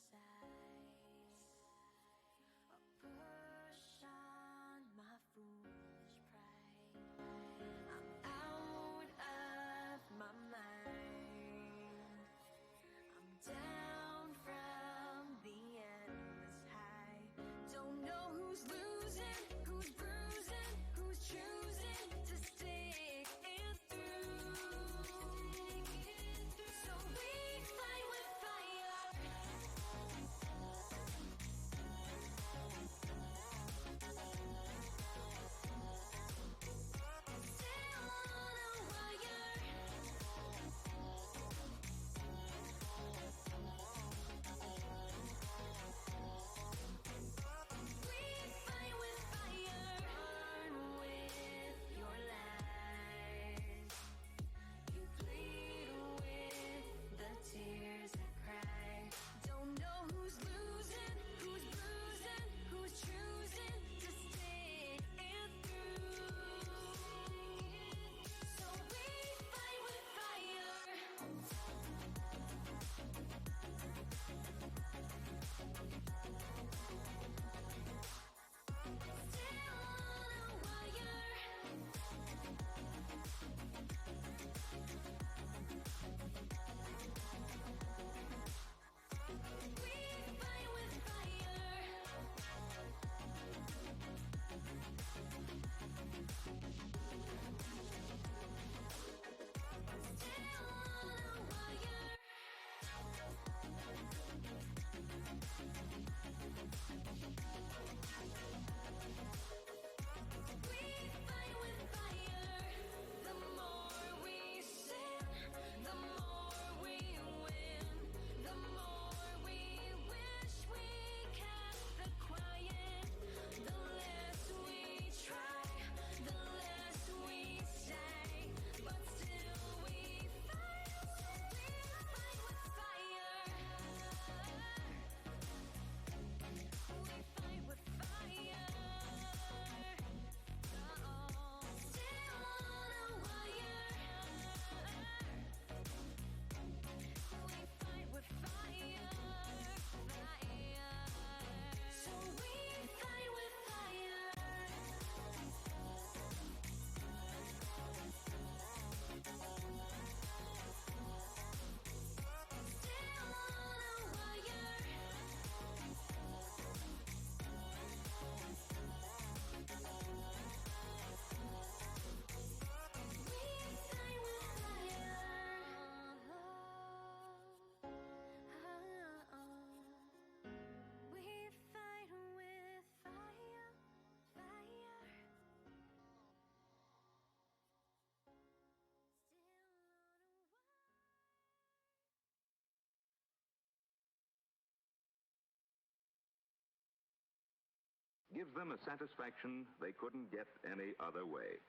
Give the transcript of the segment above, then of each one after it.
side. I'll push on my foolish pride. I'm out of my mind. I'm down from the endless high. Don't know who's losing, who's bruising, who's choosing to stick it through. So we fight with fire. Still on a wire. We fight with fire. Burn with your lies. You plead with the tears that cry. Don't know who's losing, who's bruising, who's choosing to stick it through. So we fight with fire. Still on a wire. We fight with fire. Still on a wire. We fight with fire. The more we sin, the more we win. The more we wish we kept the quiet. The less we try, the less we say. But still we fight. We fight with fire. We fight with fire. Still on a wire. We fight with fire. So we fight with fire. Still on a wire. We fight with fire. We fight with fire. Fire. Still on a wire. Gives them a satisfaction they couldn't get any other way.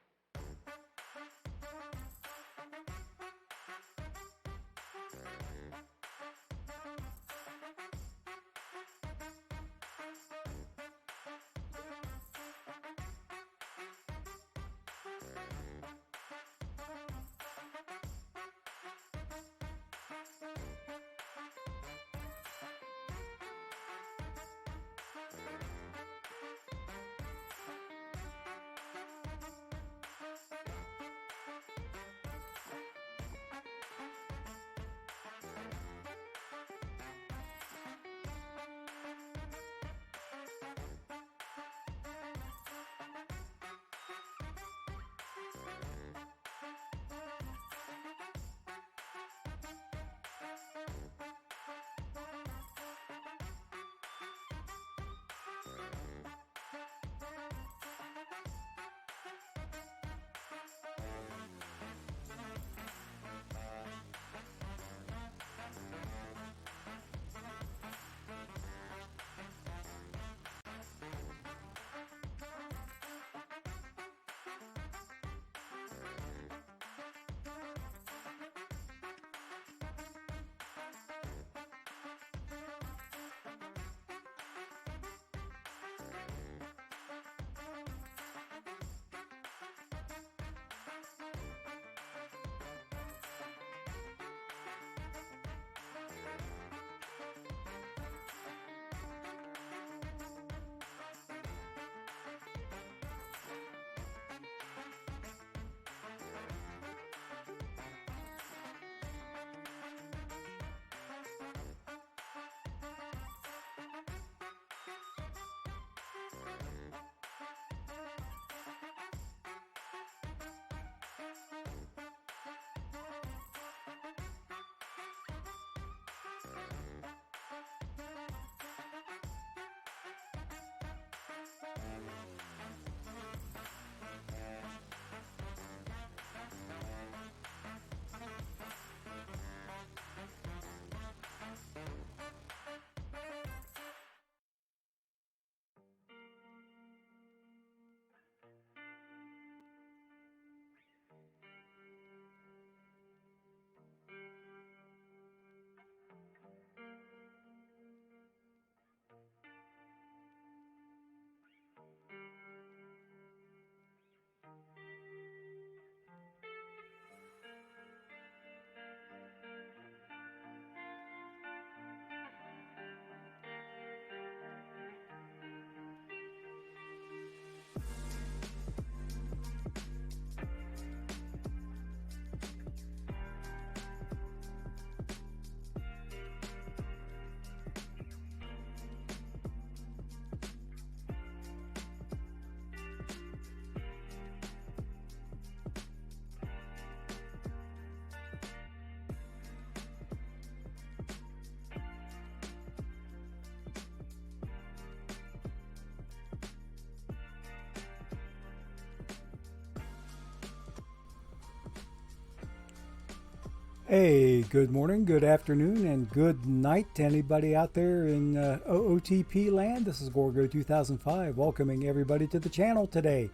Hey, good morning, good afternoon, and good night to anybody out there in OOTP land. This is Gorgo 2005 welcoming everybody to the channel today.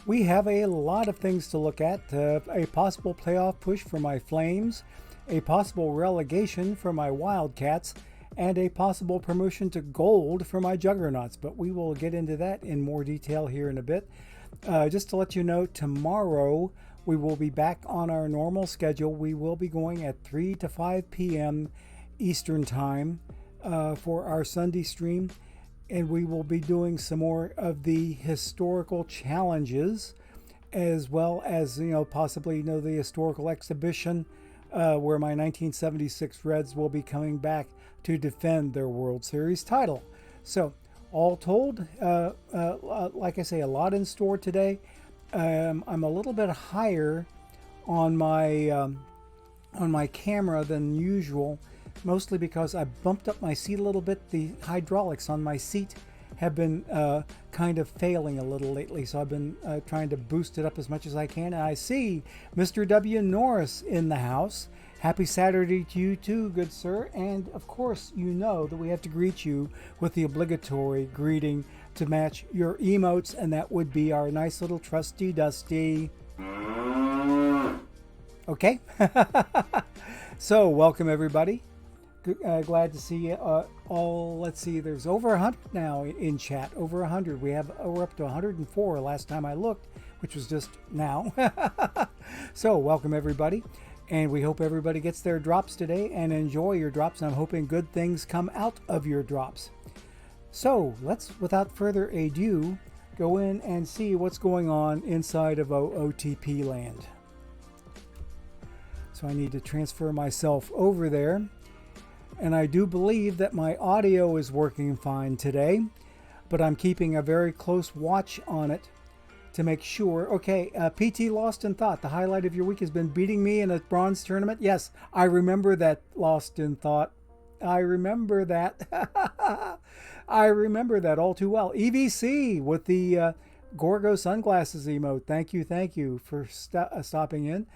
We have a lot of things to look at. A possible playoff push for my Flames, a possible relegation for my Wildcats, and a possible promotion to gold for my Juggernauts. But we will get into that in more detail here in a bit. Just to let you know, tomorrow we will be back on our normal schedule. We will be going at 3 to 5 p.m. Eastern Time for our Sunday stream. And we will be doing some more of the historical challenges, as well as, possibly, the historical exhibition where my 1976 Reds will be coming back to defend their World Series title. So, all told, like I say, a lot in store today. I'm a little bit higher on my camera than usual, mostly because I bumped up my seat a little bit. The hydraulics on my seat have been kind of failing a little lately, so I've been trying to boost it up as much as I can. And I see Mr. W. Norris in the house. Happy Saturday to you too, good sir. And of course, you know that we have to greet you with the obligatory greeting to match your emotes, and that would be our nice little trusty Dusty. Okay? So, welcome everybody. Glad to see you all. Let's see, there's over 100 now in chat. Over 100. We're up to 104 last time I looked, which was just now. So, welcome everybody. And we hope everybody gets their drops today and enjoy your drops. And I'm hoping good things come out of your drops. So let's, without further ado, go in and see what's going on inside of OOTP land. So I need to transfer myself over there. And I do believe that my audio is working fine today, but I'm keeping a very close watch on it to make sure. Okay, PT Lost in Thought, the highlight of your week has been beating me in a bronze tournament. Yes, I remember that, Lost in Thought. I remember that. I remember that all too well. EVC with the Gorgo sunglasses emote. Thank you for stopping in.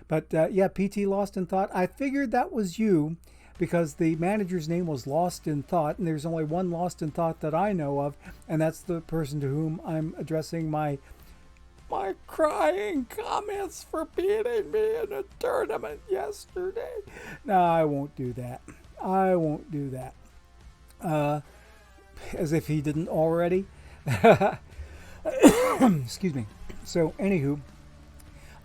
But yeah, PT Lost in Thought. I figured that was you because the manager's name was Lost in Thought, and there's only one Lost in Thought that I know of, and that's the person to whom I'm addressing my crying comments for beating me in a tournament yesterday. No, I won't do that. I won't do that. As if he didn't already. Excuse me. So, anywho,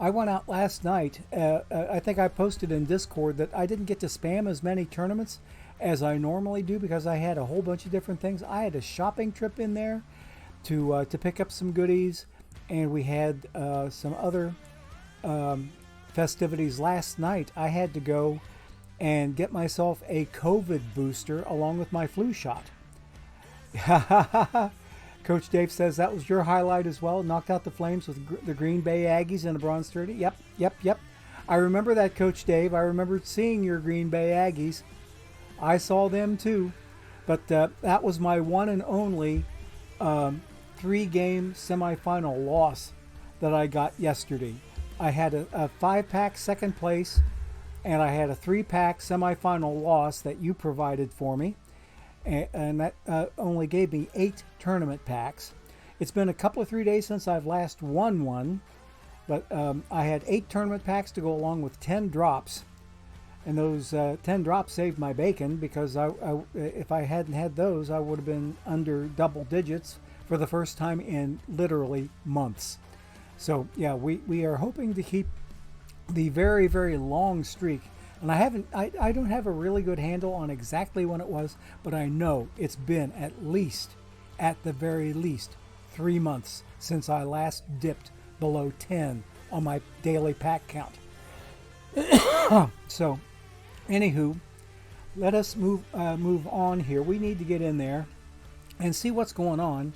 I went out last night. I think I posted in Discord that I didn't get to spam as many tournaments as I normally do because I had a whole bunch of different things. I had a shopping trip in there to pick up some goodies, and we had some other festivities last night. I had to go and get myself a COVID booster along with my flu shot. Coach Dave says that was your highlight as well. Knocked out the Flames with the Green Bay Aggies in a bronze 30. Yep. I remember that, Coach Dave. I remember seeing your Green Bay Aggies. I saw them too. But that was my one and only 3-game semifinal loss that I got yesterday. I had a 5-pack second place, and I had a 3-pack semifinal loss that you provided for me. And that only gave me 8 tournament packs. It's been a couple of 3 days since I've last won one, but I had 8 tournament packs to go along with 10 drops. And those 10 drops saved my bacon because if I hadn't had those, I would have been under double digits for the first time in literally months. So yeah, we are hoping to keep the very, very long streak. And I don't have a really good handle on exactly when it was, but I know it's been at the very least 3 months since I last dipped below 10 on my daily pack count. So, anywho, let us move on here. We need to get in there and see what's going on.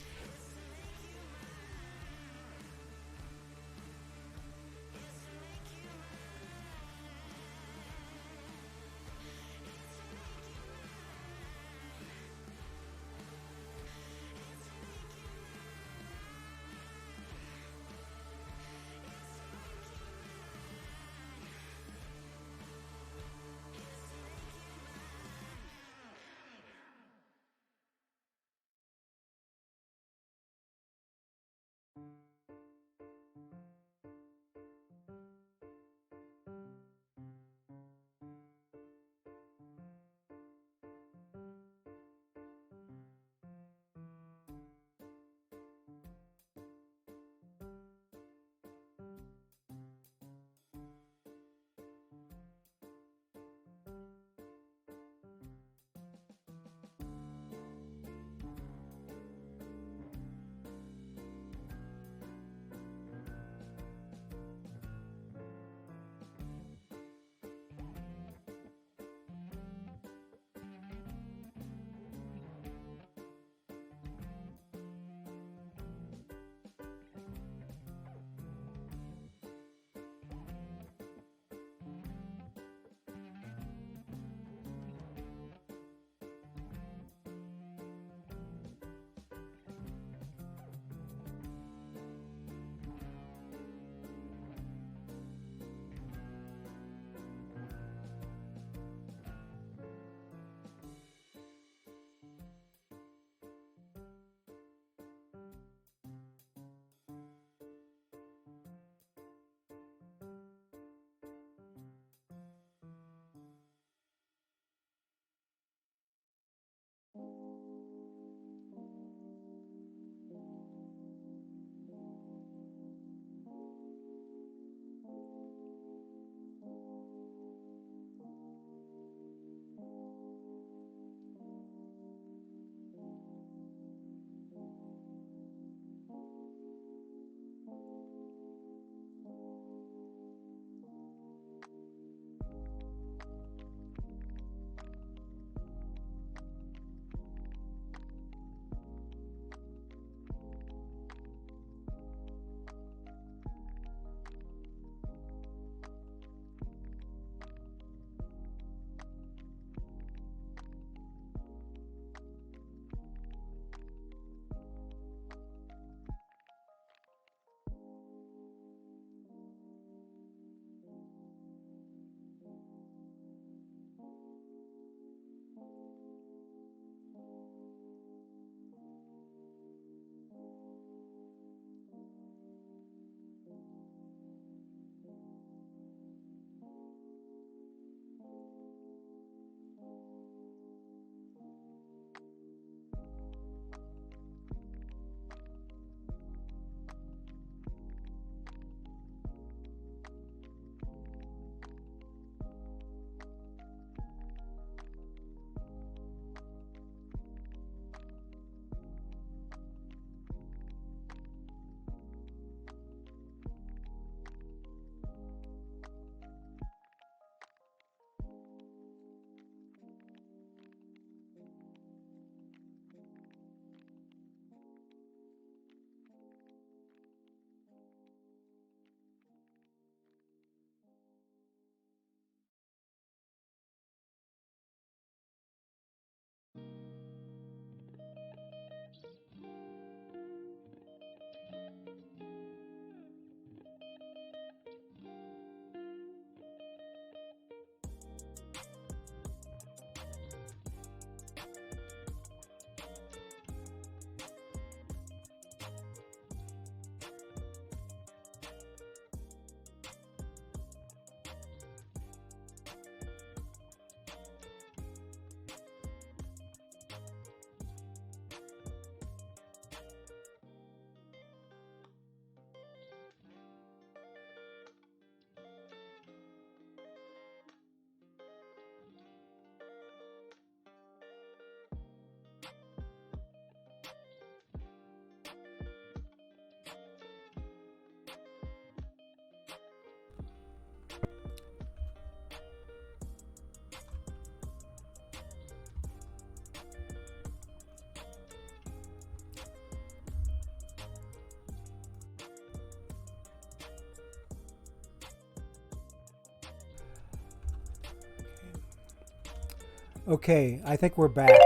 Okay, I think we're back.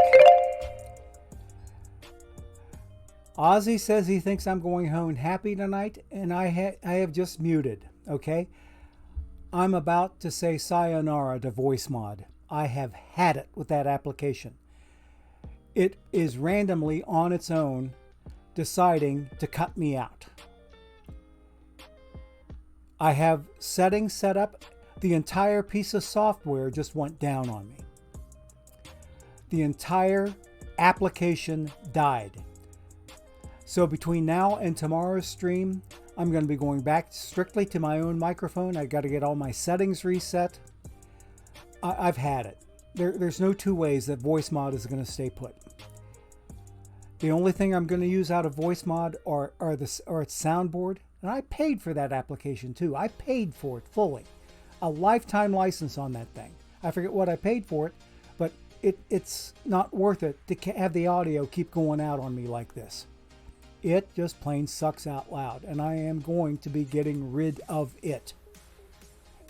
Ozzy says he thinks I'm going home happy tonight, and I have just muted, okay? I'm about to say sayonara to VoiceMod. I have had it with that application. It is randomly on its own deciding to cut me out. I have settings set up. The entire piece of software just went down on me. The entire application died. So between now and tomorrow's stream, I'm going to be going back strictly to my own microphone. I got to get all my settings reset. I've had it. There's no two ways that VoiceMod is going to stay put. The only thing I'm going to use out of VoiceMod are its soundboard. And I paid for that application too. I paid for it fully. A lifetime license on that thing. I forget what I paid for it, but it's not worth it to have the audio keep going out on me like this. It just plain sucks out loud, and I am going to be getting rid of it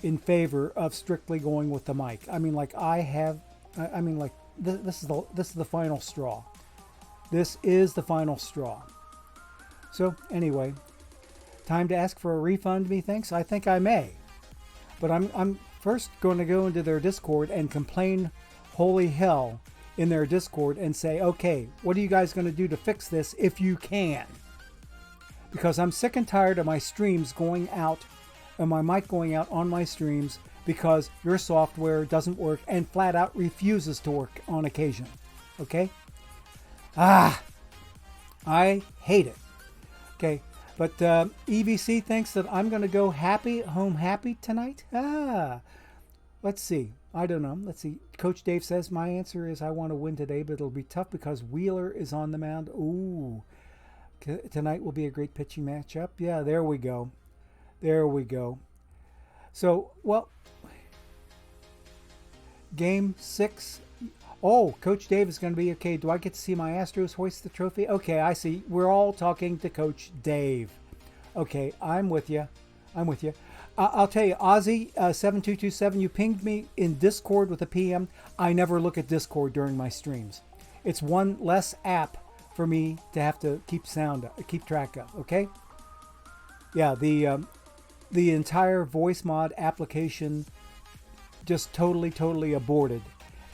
in favor of strictly going with the mic. I mean, like this is the final straw. This is the final straw. So anyway, time to ask for a refund, methinks. I think I may, but I'm first going to go into their Discord and complain holy hell in their Discord and say, okay, what are you guys going to do to fix this if you can? Because I'm sick and tired of my streams going out and my mic going out on my streams because your software doesn't work and flat out refuses to work on occasion. Okay? I hate it. Okay, but EVC thinks that I'm going to go home happy tonight. Let's see. I don't know. Let's see. Coach Dave says my answer is I want to win today, but it'll be tough because Wheeler is on the mound. Ooh. Tonight will be a great pitching matchup. Yeah, there we go. There we go. So, well, Game 6. Oh, Coach Dave is going to be okay. Do I get to see my Astros hoist the trophy? Okay, I see. We're all talking to Coach Dave. Okay, I'm with you. I'm with you. I'll tell you, Ozzy7227, you pinged me in Discord with a PM. I never look at Discord during my streams. It's one less app for me to have to keep track of. Okay? Yeah, the entire VoiceMod application just totally aborted,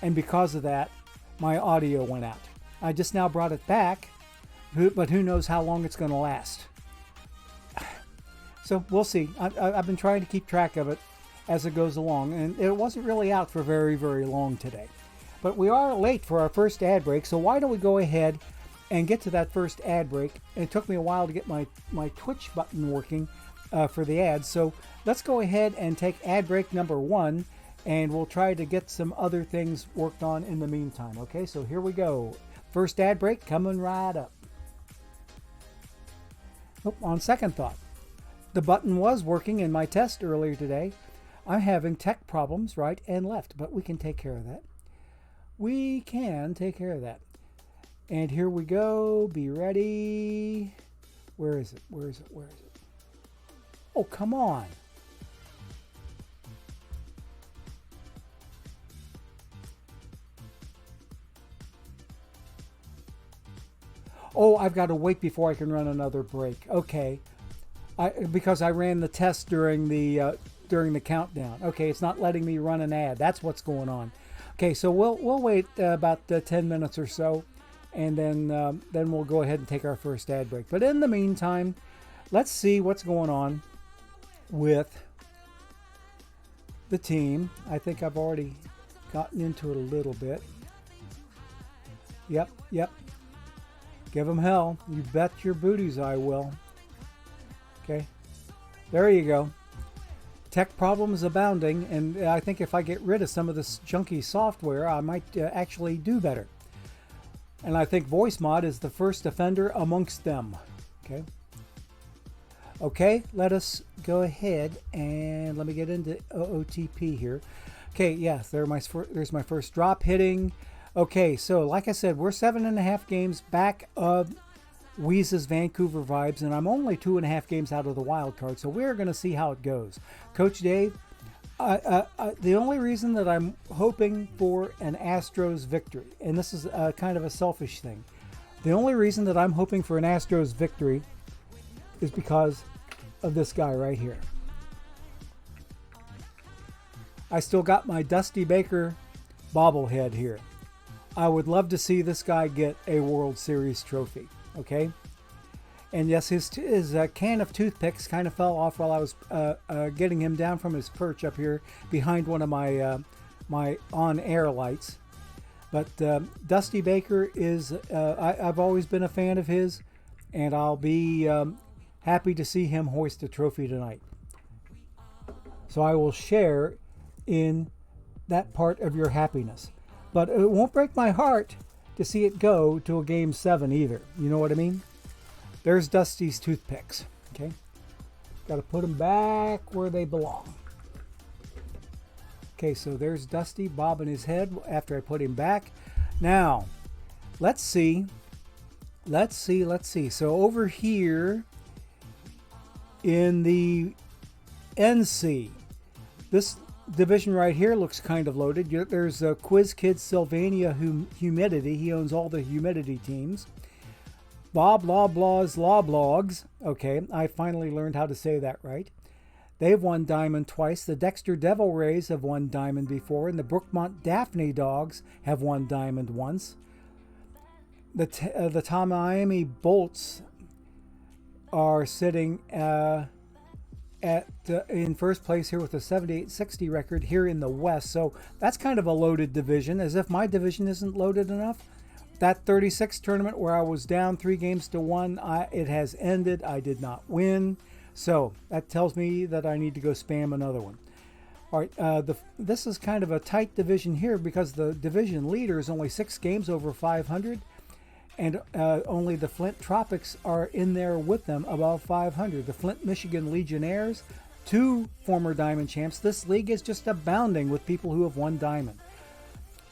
and because of that, my audio went out. I just now brought it back, but who knows how long it's going to last. So we'll see. I've been trying to keep track of it as it goes along, and it wasn't really out for very long today. But we are late for our first ad break, so why don't we go ahead and get to that first ad break. And it took me a while to get my Twitch button working for the ads, so let's go ahead and take ad break number 1, and we'll try to get some other things worked on in the meantime. Okay, so here we go. First ad break coming right up. Oh, on second thought, the button was working in my test earlier today. I'm having tech problems right and left, but we can take care of that. We can take care of that. And here we go. Be ready. Where is it? Where is it? Where is it? Oh, come on. Oh, I've got to wait before I can run another break. Okay. Because I ran the test during the countdown. Okay, it's not letting me run an ad. That's what's going on. Okay, so we'll wait about 10 minutes or so, and then we'll go ahead and take our first ad break. But in the meantime, let's see what's going on with the team. I think I've already gotten into it a little bit. Yep. Give them hell. You bet your booties I will. Okay, there you go. Tech problems abounding, and I think if I get rid of some of this junky software, I might actually do better. And I think VoiceMod is the first offender amongst them. Okay, let us go ahead and let me get into OOTP here. Okay, yes, there's my first drop hitting. Okay, so like I said, we're 7.5 games back of Weeze's Vancouver vibes, and I'm only 2.5 games out of the wild card, so we're going to see how it goes. Coach Dave, The only reason that I'm hoping for an Astros victory, and this is kind of a selfish thing, the only reason that I'm hoping for an Astros victory is because of this guy right here. I still got my Dusty Baker bobblehead here. I would love to see this guy get a World Series trophy, okay? And yes, his can of toothpicks kind of fell off while I was getting him down from his perch up here behind one of my my on-air lights. But Dusty Baker is, I've always been a fan of his, and I'll be happy to see him hoist a trophy tonight. So I will share in that part of your happiness. But it won't break my heart to see it go to a Game 7 either. You know what I mean? There's Dusty's toothpicks. Okay? Got to put them back where they belong. Okay, so there's Dusty bobbing his head after I put him back. Now, let's see. So over here in the NC, this division right here looks kind of loaded. There's Quiz Kid Sylvania Humidity. He owns all the humidity teams. Bob Loblaw's Loblogs. Okay, I finally learned how to say that right. They've won diamond twice. The Dexter Devil Rays have won diamond before, and the Brookmont Daphne Dogs have won diamond once. The Tamiami Bolts are sitting in first place here with a 78-60 record here in the West. So that's kind of a loaded division, as if my division isn't loaded enough. That 36 tournament where I was down 3-1, it has ended. I did not win. So that tells me that I need to go spam another one. All right, this is kind of a tight division here because the division leader is only 6 games over 500. And only the Flint Tropics are in there with them above 500. The Flint, Michigan Legionnaires, 2 former Diamond champs. This league is just abounding with people who have won Diamond.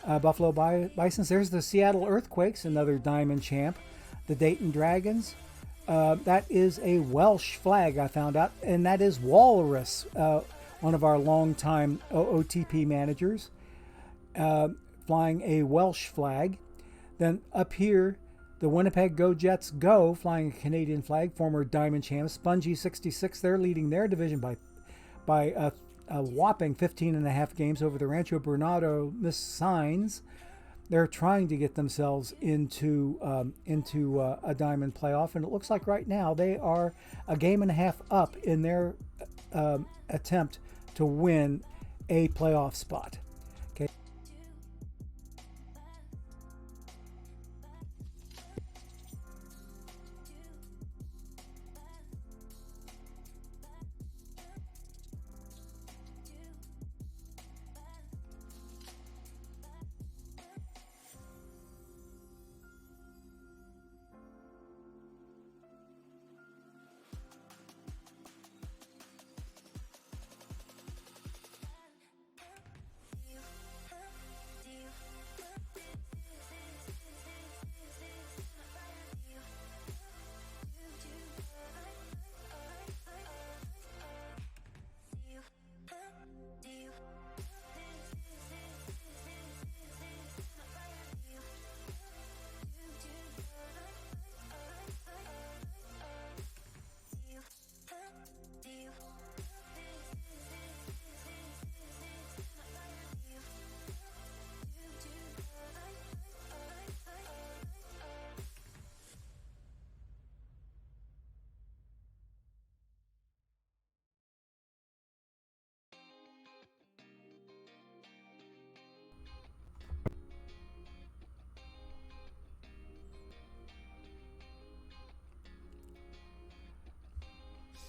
Buffalo Bisons, there's the Seattle Earthquakes, another Diamond champ. The Dayton Dragons, that is a Welsh flag I found out, and that is Walrus, one of our longtime OOTP managers, flying a Welsh flag. Then up here, the Winnipeg Go Jets Go, flying a Canadian flag, former Diamond champs. Spongy 66, they're leading their division by a whopping 15.5 games over the Rancho Bernardo Miss Signs. They're trying to get themselves into a Diamond playoff, and it looks like right now they are a game and a half up in their attempt to win a playoff spot. Okay.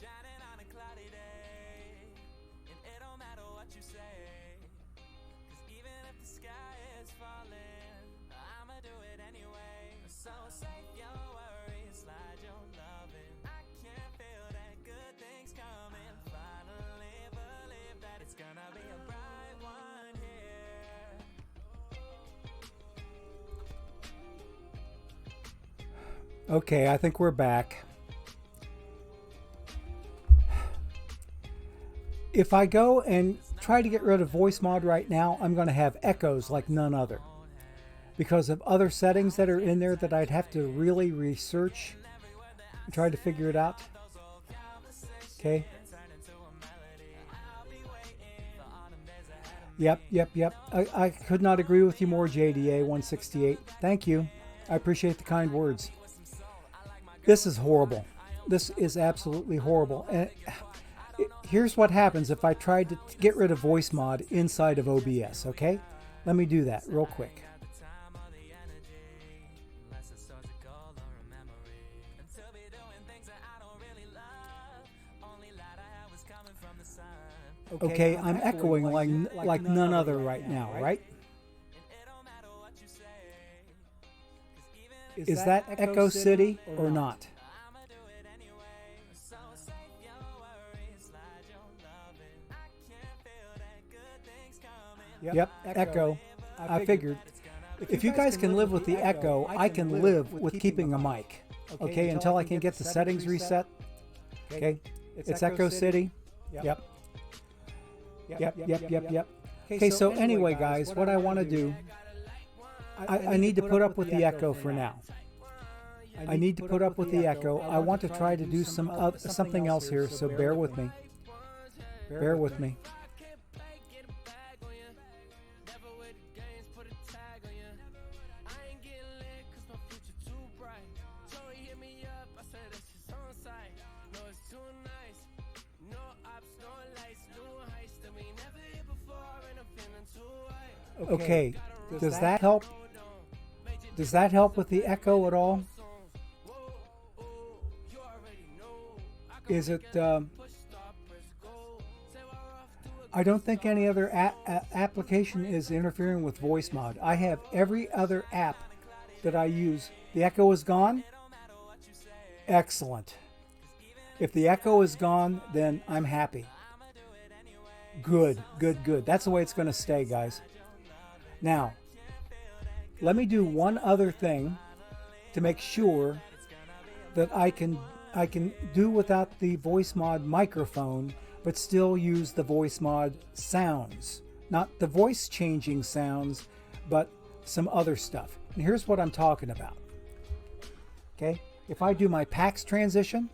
Shining on a cloudy day, and it don't matter what you say, 'cause even if the sky is falling, I'ma do it anyway. So save your worries, slide your loving. I can feel that good things coming. Finally believe that it's gonna be a bright one here. Okay, I think we're back. If I go and try to get rid of voice mod right now, I'm going to have echoes like none other, because of other settings that are in there that I'd have to really research and try to figure it out. Okay. Yep. I could not agree with you more, JDA 168. Thank you. I appreciate the kind words. This is horrible. This is absolutely horrible. And here's what happens if I tried to get rid of voice mod inside of OBS, okay? Let me do that real quick. Okay, I'm echoing like none other right now, right? Is that Echo City or not? Yep, echo. I figured. If you guys can live with the echo, I can live with keeping a mic. Okay, until I can get the settings reset. Okay, it's Echo City. Yep. Okay, so anyway, guys, what I want to do, I need to put up with the echo for now. I need to put up with the echo. I want to try to do something else here, so bear with me. Bear with me. Okay, does that help? Does that help with the echo at all? Is it, I don't think any other application is interfering with voice mod. I have every other app that I use. The echo is gone? Excellent. If the echo is gone, then I'm happy. Good. That's the way it's going to stay, guys. Now, let me do one other thing to make sure that I can do without the voice mod microphone, but still use the voice mod sounds. Not the voice changing sounds, but some other stuff. And here's what I'm talking about. Okay, if I do my PAX transition,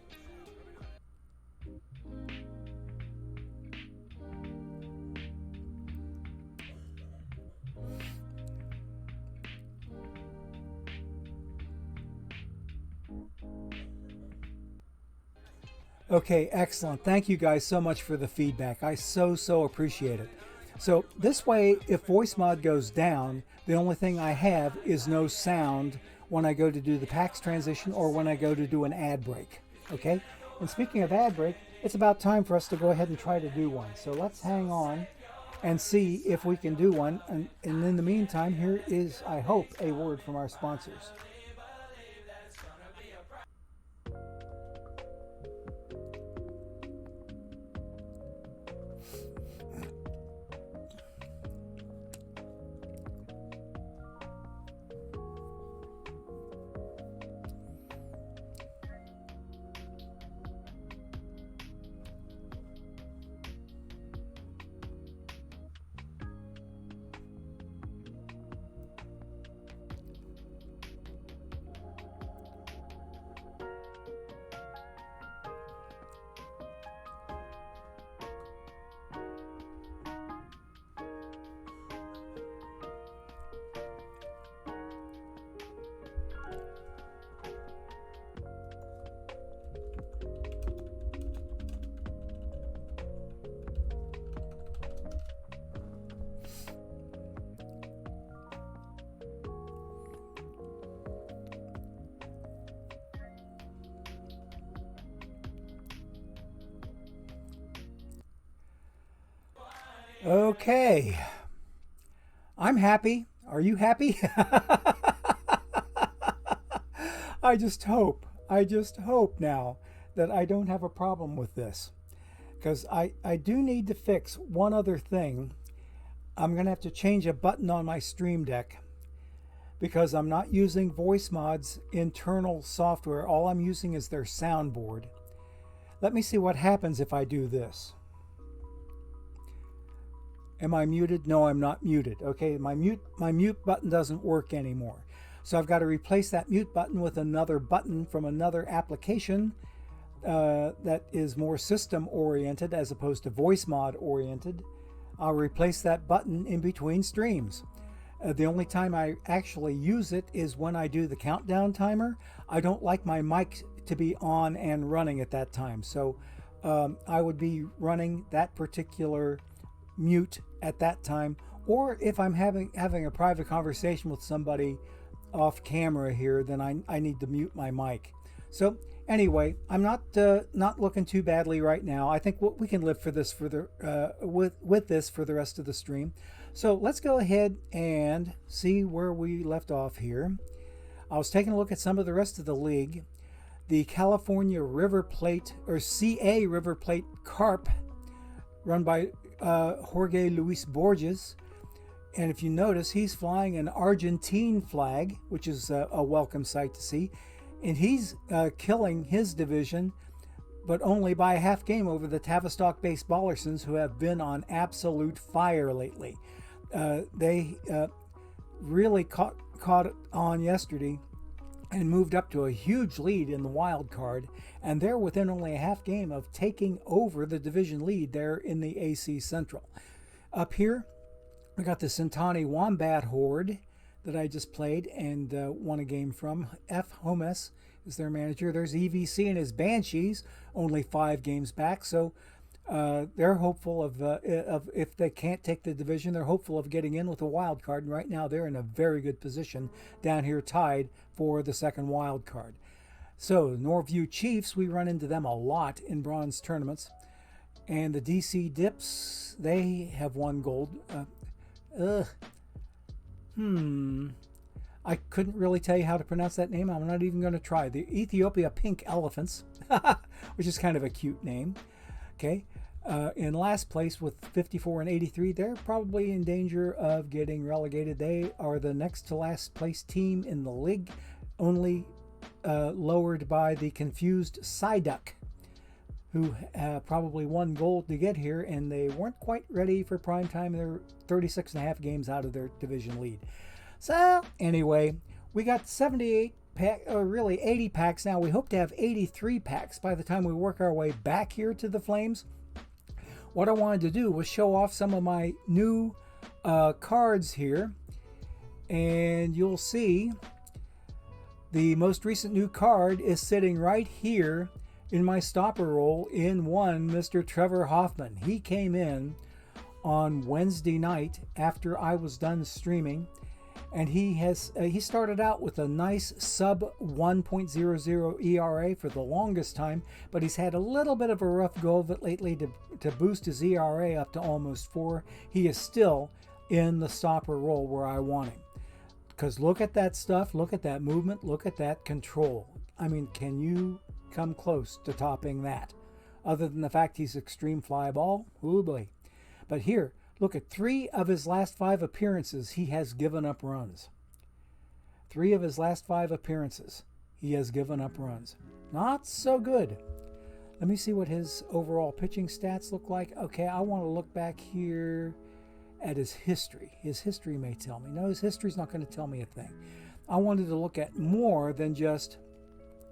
okay, excellent. Thank you guys so much for the feedback. I so appreciate it. So this way, if voice mod goes down, the only thing I have is no sound when I go to do the PAX transition or when I go to do an ad break. Okay? And speaking of ad break, it's about time for us to go ahead and try to do one. So let's hang on and see if we can do one. And in the meantime, here is, I hope, a word from our sponsors. Okay, I'm happy. Are you happy? I just hope now that I don't have a problem with this, because I do need to fix one other thing. I'm going to have to change a button on my Stream Deck because I'm not using Voice Mod's internal software. All I'm using is their soundboard. Let me see what happens if I do this. Am I muted? No, I'm not muted. Okay, my mute button doesn't work anymore. So I've got to replace that mute button with another button from another application that is more system oriented as opposed to voice mod oriented. I'll replace that button in between streams. The only time I actually use it is when I do the countdown timer. I don't like my mic to be on and running at that time. So I would be running that particular mute at that time. Or if I'm having a private conversation with somebody off camera here, then I need to mute my mic. So anyway, I'm not looking too badly right now. I think we can live for this for the with this for the rest of the stream. So let's go ahead and see where we left off here. I was taking a look at some of the rest of the league. The California River Plate, or CA River Plate Carp, run by Jorge Luis Borges. And if you notice, he's flying an Argentine flag, which is a welcome sight to see. And he's killing his division, but only by a half game over the Tavistock-based Ballersons, who have been on absolute fire lately. They really caught on yesterday and moved up to a huge lead in the wild card, and they're within only a half game of taking over the division lead there in the AC Central. Up here, we got the Centani Wombat Horde that I just played and won a game from. F. Homes is their manager. There's EVC and his Banshees, only 5 games back, so they're hopeful of if they can't take the division, they're hopeful of getting in with a wild card. And right now, they're in a very good position down here, tied for the second wild card. So Norview Chiefs, we run into them a lot in bronze tournaments, and the DC Dips, they have won gold. I couldn't really tell you how to pronounce that name. I'm not even going to try. The Ethiopia Pink Elephants, which is kind of a cute name. Okay, in last place with 54 and 83, they're probably in danger of getting relegated. They are the next to last place team in the league, only lowered by the confused Psyduck, who probably won gold to get here, and they weren't quite ready for prime time. They're 36 and a half games out of their division lead. So anyway, we got 78 pack, or really 80 packs now. We hope to have 83 packs by the time we work our way back here to the Flames. What I wanted to do was show off some of my new cards here, and you'll see the most recent new card is sitting right here in my stopper roll in one Mr. Trevor Hoffman. He came in on Wednesday night after I was done streaming, and he started out with a nice sub 1.00 ERA for the longest time, but he's had a little bit of a rough go of it lately to boost his ERA up to almost 4. He is still in the stopper roll where I want him. Because look at that stuff, look at that movement, look at that control. I mean, can you come close to topping that? Other than the fact he's extreme fly ball, oh boy. But here, look at 3 of his last 5 appearances, he has given up runs. 3 of his last 5 appearances, he has given up runs. Not so good. Let me see what his overall pitching stats look like. Okay, I want to look back here at his history. His history may tell me. No, his history's not going to tell me a thing. I wanted to look at more than just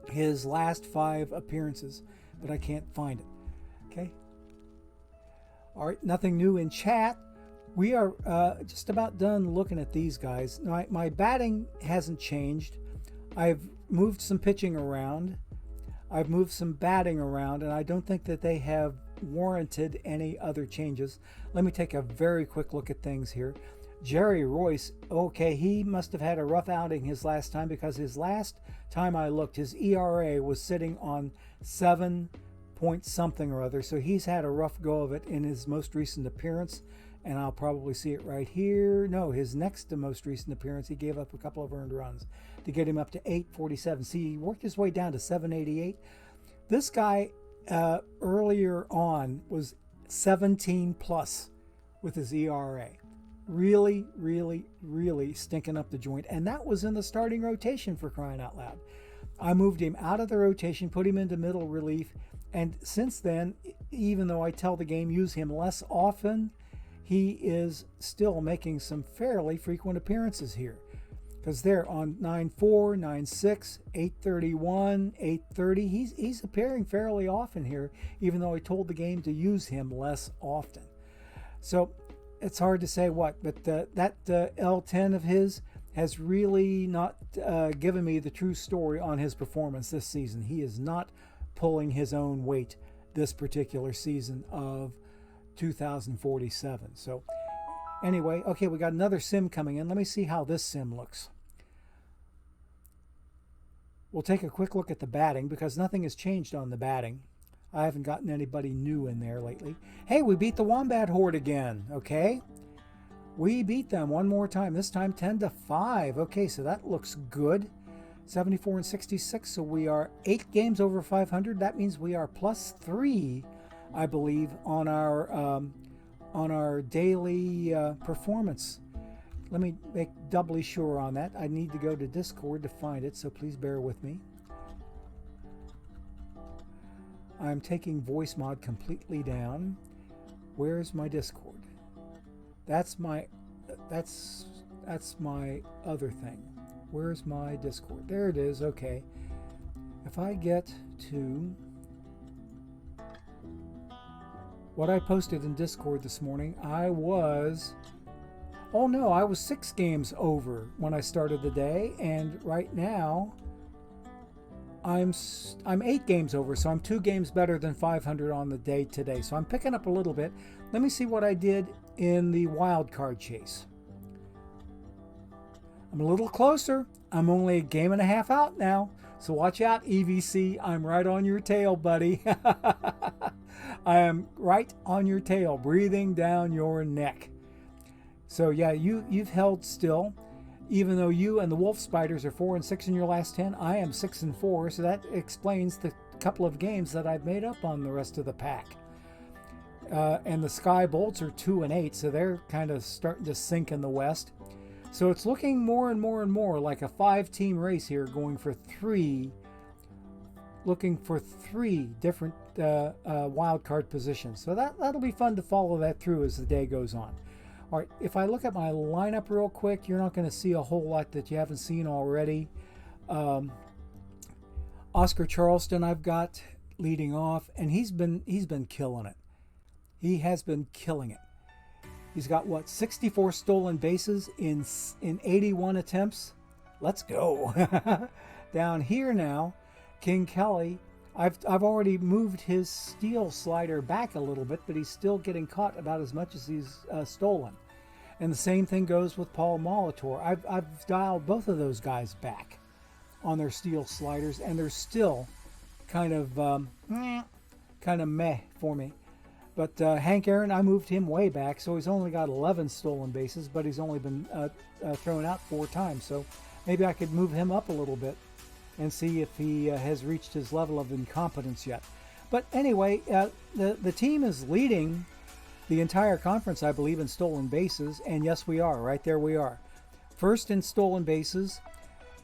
his last 5 appearances, but I can't find it. Okay. All right, nothing new in chat. We are just about done looking at these guys. My batting hasn't changed. I've moved some pitching around. I've moved some batting around, and I don't think that they have warranted any other changes. Let me take a very quick look at things here. Jerry Royce, okay, he must have had a rough outing his last time, because his last time I looked, his ERA was sitting on 7 point something or other, so he's had a rough go of it in his most recent appearance, and I'll probably see it right here. No, his next to most recent appearance, he gave up a couple of earned runs to get him up to 847. See, he worked his way down to 788. This guy earlier on was 17 plus with his ERA. Really, really, really stinking up the joint, and that was in the starting rotation, for crying out loud. I moved him out of the rotation, put him into middle relief, and since then, even though I tell the game use him less often, he is still making some fairly frequent appearances here. Because they're on 9-4, 9-6, 8-31, 8-30. He's appearing fairly often here, even though I told the game to use him less often. So it's hard to say what, but that L10 of his has really not given me the true story on his performance this season. He is not pulling his own weight this particular season of 2047. So anyway, okay, we got another sim coming in. Let me see how this sim looks. We'll take a quick look at the batting because nothing has changed on the batting. I haven't gotten anybody new in there lately. Hey, we beat the Wombat Horde again, okay? We beat them one more time, this time 10-5. Okay, so that looks good. 74 and 66, so we are 8 games over 500. That means we are +3, I believe, on our daily performance. Let me make doubly sure on that. I need to go to Discord to find it, so please bear with me. I'm taking voice mod completely down. Where's my Discord? That's my other thing. Where's my Discord? There it is. Okay. If I get to what I posted in Discord this morning, I was 6 games over when I started the day, and right now I'm 8 games over, so I'm 2 games better than 500 on the day today. So I'm picking up a little bit. Let me see what I did in the wild card chase. I'm a little closer. I'm only a game and a half out now. So watch out, EVC. I'm right on your tail, buddy. I am right on your tail, breathing down your neck. So yeah, you've held still. Even though you and the Wolf Spiders are 4 and 6 in your last 10, I am 6 and 4. So that explains the couple of games that I've made up on the rest of the pack. And the Sky Bolts are 2 and 8, so they're kind of starting to sink in the West. So it's looking more and more and more like a 5-team race here, looking for three different wild card positions. So that'll be fun to follow that through as the day goes on. All right, if I look at my lineup real quick, you're not going to see a whole lot that you haven't seen already. Oscar Charleston I've got leading off, and he's been killing it. He has been killing it. He's got 64 stolen bases in 81 attempts. Let's go. Down here now, King Kelly, I've already moved his steal slider back a little bit, but he's still getting caught about as much as he's stolen. And the same thing goes with Paul Molitor. I've dialed both of those guys back on their steal sliders, and they're still kind of meh for me. But Hank Aaron, I moved him way back, so he's only got 11 stolen bases, but he's only been thrown out 4 times. So maybe I could move him up a little bit and see if he has reached his level of incompetence yet. But anyway, the team is leading the entire conference, I believe, in stolen bases. And yes, we are. Right there we are. First in stolen bases.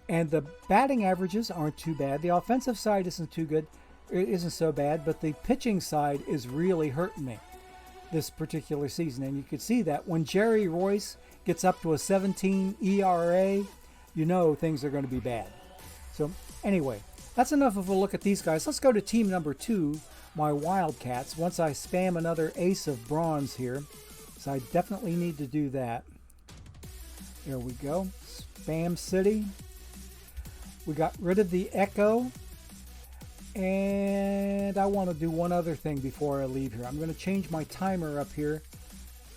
And the batting averages aren't too bad. The offensive side isn't too good. It isn't so bad, but the pitching side is really hurting me this particular season. And you could see that when Jerry Royce gets up to a 17 ERA, you know things are going to be bad. So anyway, that's enough of a look at these guys. Let's go to team number 2, my Wildcats. Once I spam another ace of bronze here, so I definitely need to do that. There we go. Spam City. We got rid of the Echo. And I want to do one other thing before I leave here. I'm going to change my timer up here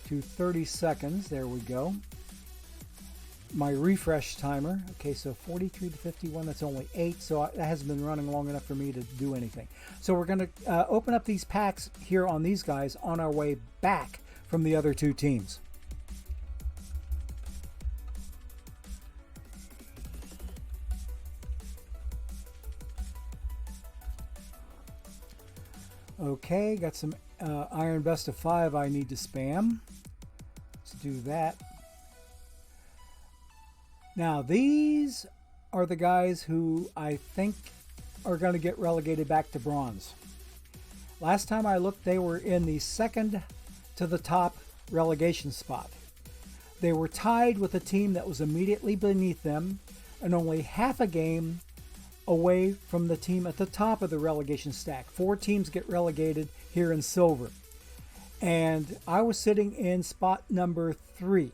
to 30 seconds. There we go. My refresh timer. Okay, so 43 to 51, that's only 8, so that hasn't been running long enough for me to do anything. So we're going to open up these packs here on these guys on our way back from the other 2 teams. Okay, got some Iron Best of 5 I need to spam. Let's do that. Now, these are the guys who I think are going to get relegated back to bronze. Last time I looked, they were in the second to the top relegation spot. They were tied with a team that was immediately beneath them and only half a game away from the team at the top of the relegation stack. 4 teams get relegated here in silver. And I was sitting in spot number 3.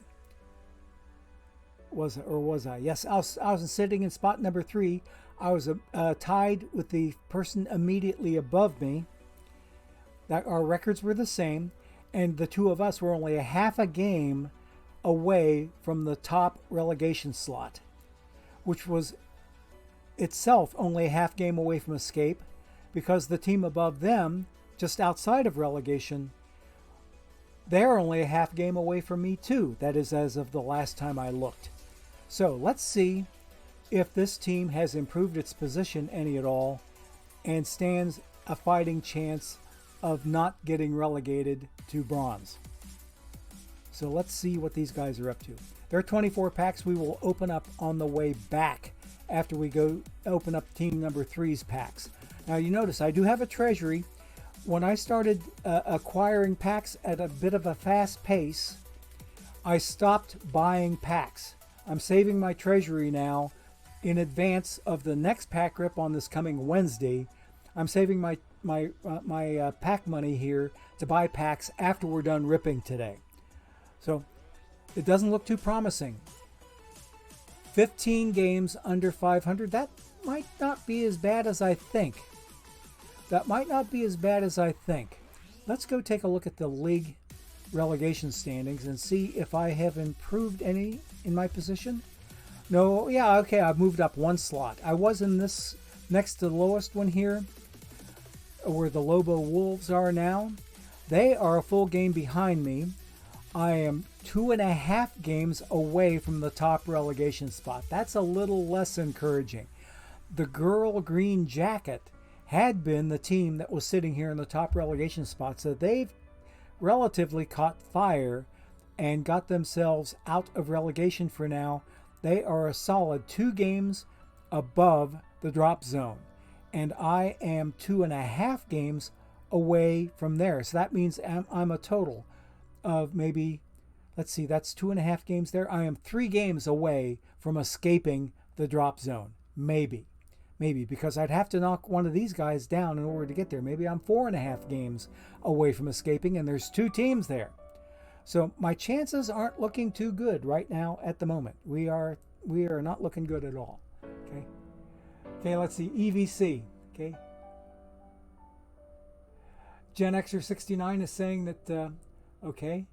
Was I? Yes, I was sitting in spot number 3. I was tied with the person immediately above me. That our records were the same, and the two of us were only a half a game away from the top relegation slot, which was itself only a half game away from escape, because the team above them, just outside of relegation, they're only a half game away from me too. That is as of the last time I looked. So let's see if this team has improved its position any at all and stands a fighting chance of not getting relegated to bronze. So let's see what these guys are up to. There are 24 packs we will open up on the way back after we go open up team number 3's packs. Now you notice I do have a treasury. When I started acquiring packs at a bit of a fast pace, I stopped buying packs. I'm saving my treasury now in advance of the next pack rip on this coming Wednesday. I'm saving my pack money here to buy packs after we're done ripping today. So it doesn't look too promising. 15 games under 500. That might not be as bad as I think. Let's go take a look at the league relegation standings and see if I have improved any in my position. No, yeah, okay, I've moved up 1 slot. I was in this next to the lowest one here, where the Lobo Wolves are now. They are a full game behind me. I am 2.5 games away from the top relegation spot. That's a little less encouraging. The Girl Green Jacket had been the team that was sitting here in the top relegation spot, so they've relatively caught fire and got themselves out of relegation for now. They are a solid 2 games above the drop zone, and I am 2.5 games away from there. So that means I'm a total of maybe, let's see, that's 2.5 games there. I am 3 games away from escaping the drop zone. Maybe, because I'd have to knock one of these guys down in order to get there. Maybe I'm 4.5 games away from escaping, and there's 2 teams there. So my chances aren't looking too good right now at the moment. We are not looking good at all. Okay, let's see, EVC. Okay, Gen Xer 69 is saying that okay.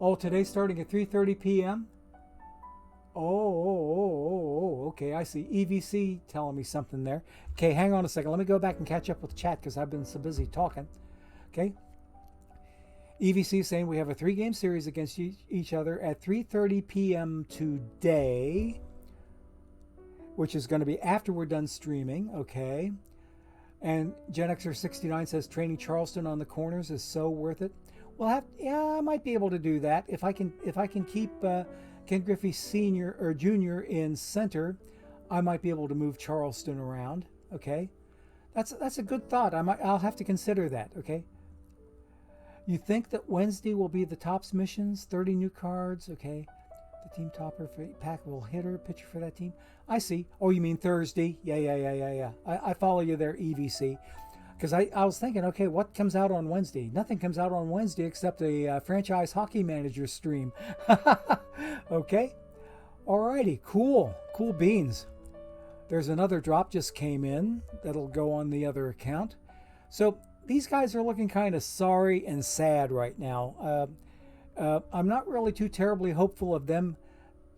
Oh, today's starting at 3:30 p.m. Okay, I see. EVC telling me something there. Okay, hang on a second. Let me go back and catch up with chat because I've been so busy talking. Okay. EVC is saying we have a 3-game series against each other at 3:30 p.m. today, which is going to be after we're done streaming. Okay. And Gen Xer 69 says training Charleston on the corners is so worth it. Well, I might be able to do that if I can keep Ken Griffey Sr. or Jr. in center. I might be able to move Charleston around. Okay, that's a good thought. I'll have to consider that. Okay. You think that Wednesday will be the tops missions? 30 new cards. Okay. The team topper for pack will hitter pitcher for that team. I see. Oh, you mean Thursday? Yeah. I follow you there, EVC. Because I was thinking, okay, what comes out on Wednesday? Nothing comes out on Wednesday except a franchise hockey manager stream. Okay. Alrighty. Cool beans. There's another drop just came in that'll go on the other account. So these guys are looking kind of sorry and sad right now. I'm not really too terribly hopeful of them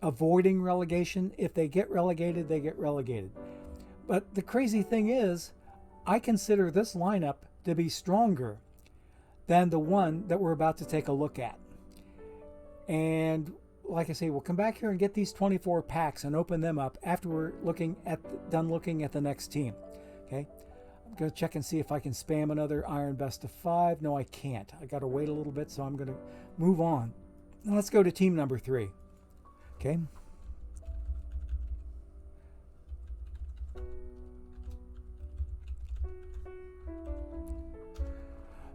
avoiding relegation. If they get relegated, they get relegated. But the crazy thing is, I consider this lineup to be stronger than the one that we're about to take a look at. And like I say, we'll come back here and get these 24 packs and open them up after we're done looking at the next team. Okay. I'm going to check and see if I can spam another Iron Best of 5. No, I can't. I got to wait a little bit, so I'm going to move on. Now let's go to team number 3. Okay.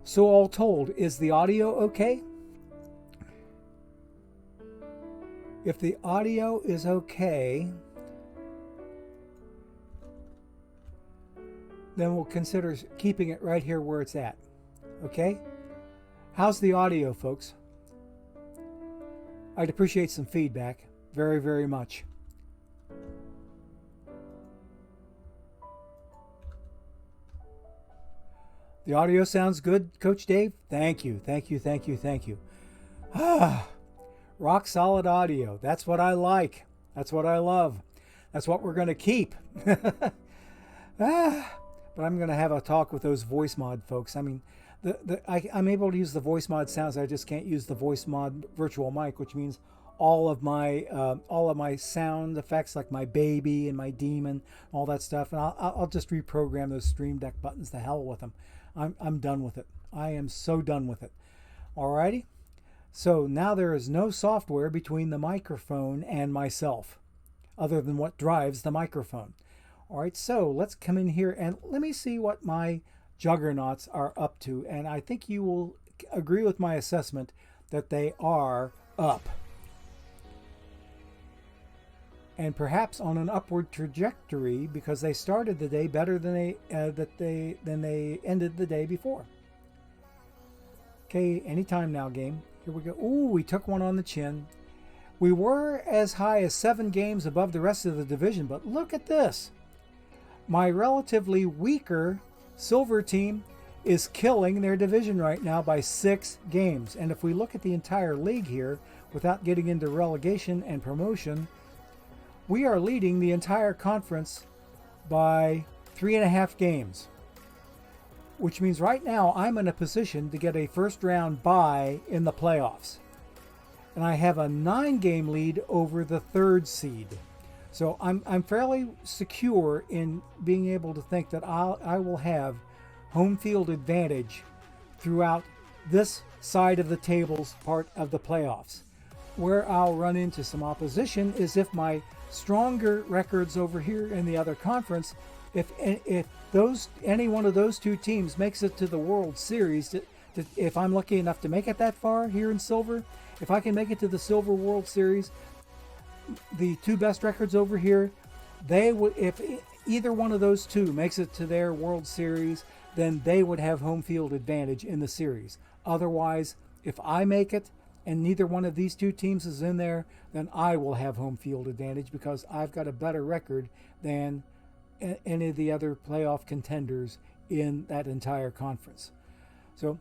So all told, is the audio okay? If the audio is okay, then we'll consider keeping it right here where it's at. Okay? How's the audio, folks? I'd appreciate some feedback very, very much. The audio sounds good, Coach Dave? Thank you, thank you, thank you, thank you. Rock solid audio. That's what I like. That's what I love. That's what we're going to keep. But I'm going to have a talk with those voice mod folks. I mean, I'm able to use the voice mod sounds. I just can't use the voice mod virtual mic, which means all of my sound effects, like my baby and my demon, all that stuff. And I'll just reprogram those Stream Deck buttons. The hell with them. I'm done with it. I am so done with it. Alrighty. So now there is no software between the microphone and myself, other than what drives the microphone. All right, so let's come in here and let me see what my juggernauts are up to. And I think you will agree with my assessment that they are up. And perhaps on an upward trajectory, because they started the day better than they ended the day before. Okay, anytime now, game. Here we go. Ooh, we took one on the chin. We were as high as 7 games above the rest of the division, but look at this. My relatively weaker silver team is killing their division right now by 6 games. And if we look at the entire league here, without getting into relegation and promotion, we are leading the entire conference by 3.5 games. Which means right now I'm in a position to get a first round bye in the playoffs. And I have a 9-game lead over the 3rd seed. So I'm fairly secure in being able to think that I will have home field advantage throughout this side of the table's part of the playoffs. Where I'll run into some opposition is if my stronger records over here in the other conference, if any one of those 2 teams makes it to the World Series, if I'm lucky enough to make it that far here in silver, if I can make it to the Silver World Series, the 2 best records over here, they would, if either one of those 2 makes it to their World Series, then they would have home field advantage in the series. Otherwise, if I make it and neither one of these 2 teams is in there, then I will have home field advantage because I've got a better record than any of the other playoff contenders in that entire conference. So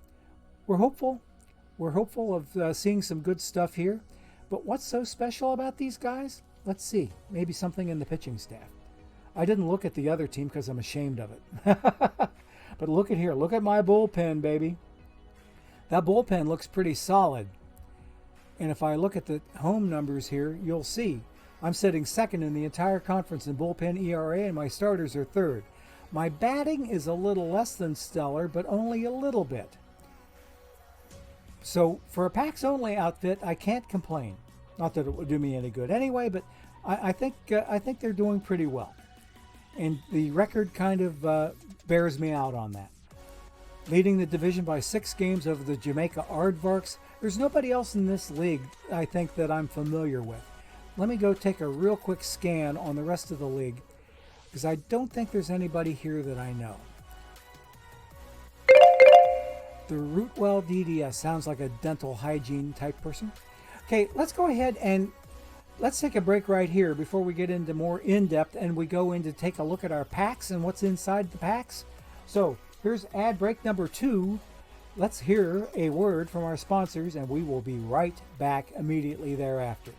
we're hopeful. We're hopeful of seeing some good stuff here. But what's so special about these guys? Let's see. Maybe something in the pitching staff. I didn't look at the other team because I'm ashamed of it. But look at here. Look at my bullpen, baby. That bullpen looks pretty solid. And if I look at the home numbers here, you'll see I'm sitting 2nd in the entire conference in bullpen ERA, and my starters are 3rd. My batting is a little less than stellar, but only a little bit. So for a PAX-only outfit, I can't complain. Not that it would do me any good anyway, but I think they're doing pretty well. And the record kind of bears me out on that. Leading the division by 6 games over the Jamaica Aardvarks. There's nobody else in this league, I think, that I'm familiar with. Let me go take a real quick scan on the rest of the league, because I don't think there's anybody here that I know. The Rootwell DDS sounds like a dental hygiene type person. Okay, let's go ahead and let's take a break right here before we get into more in-depth and we go in to take a look at our packs and what's inside the packs. So here's ad break number 2. Let's hear a word from our sponsors and we will be right back immediately thereafter.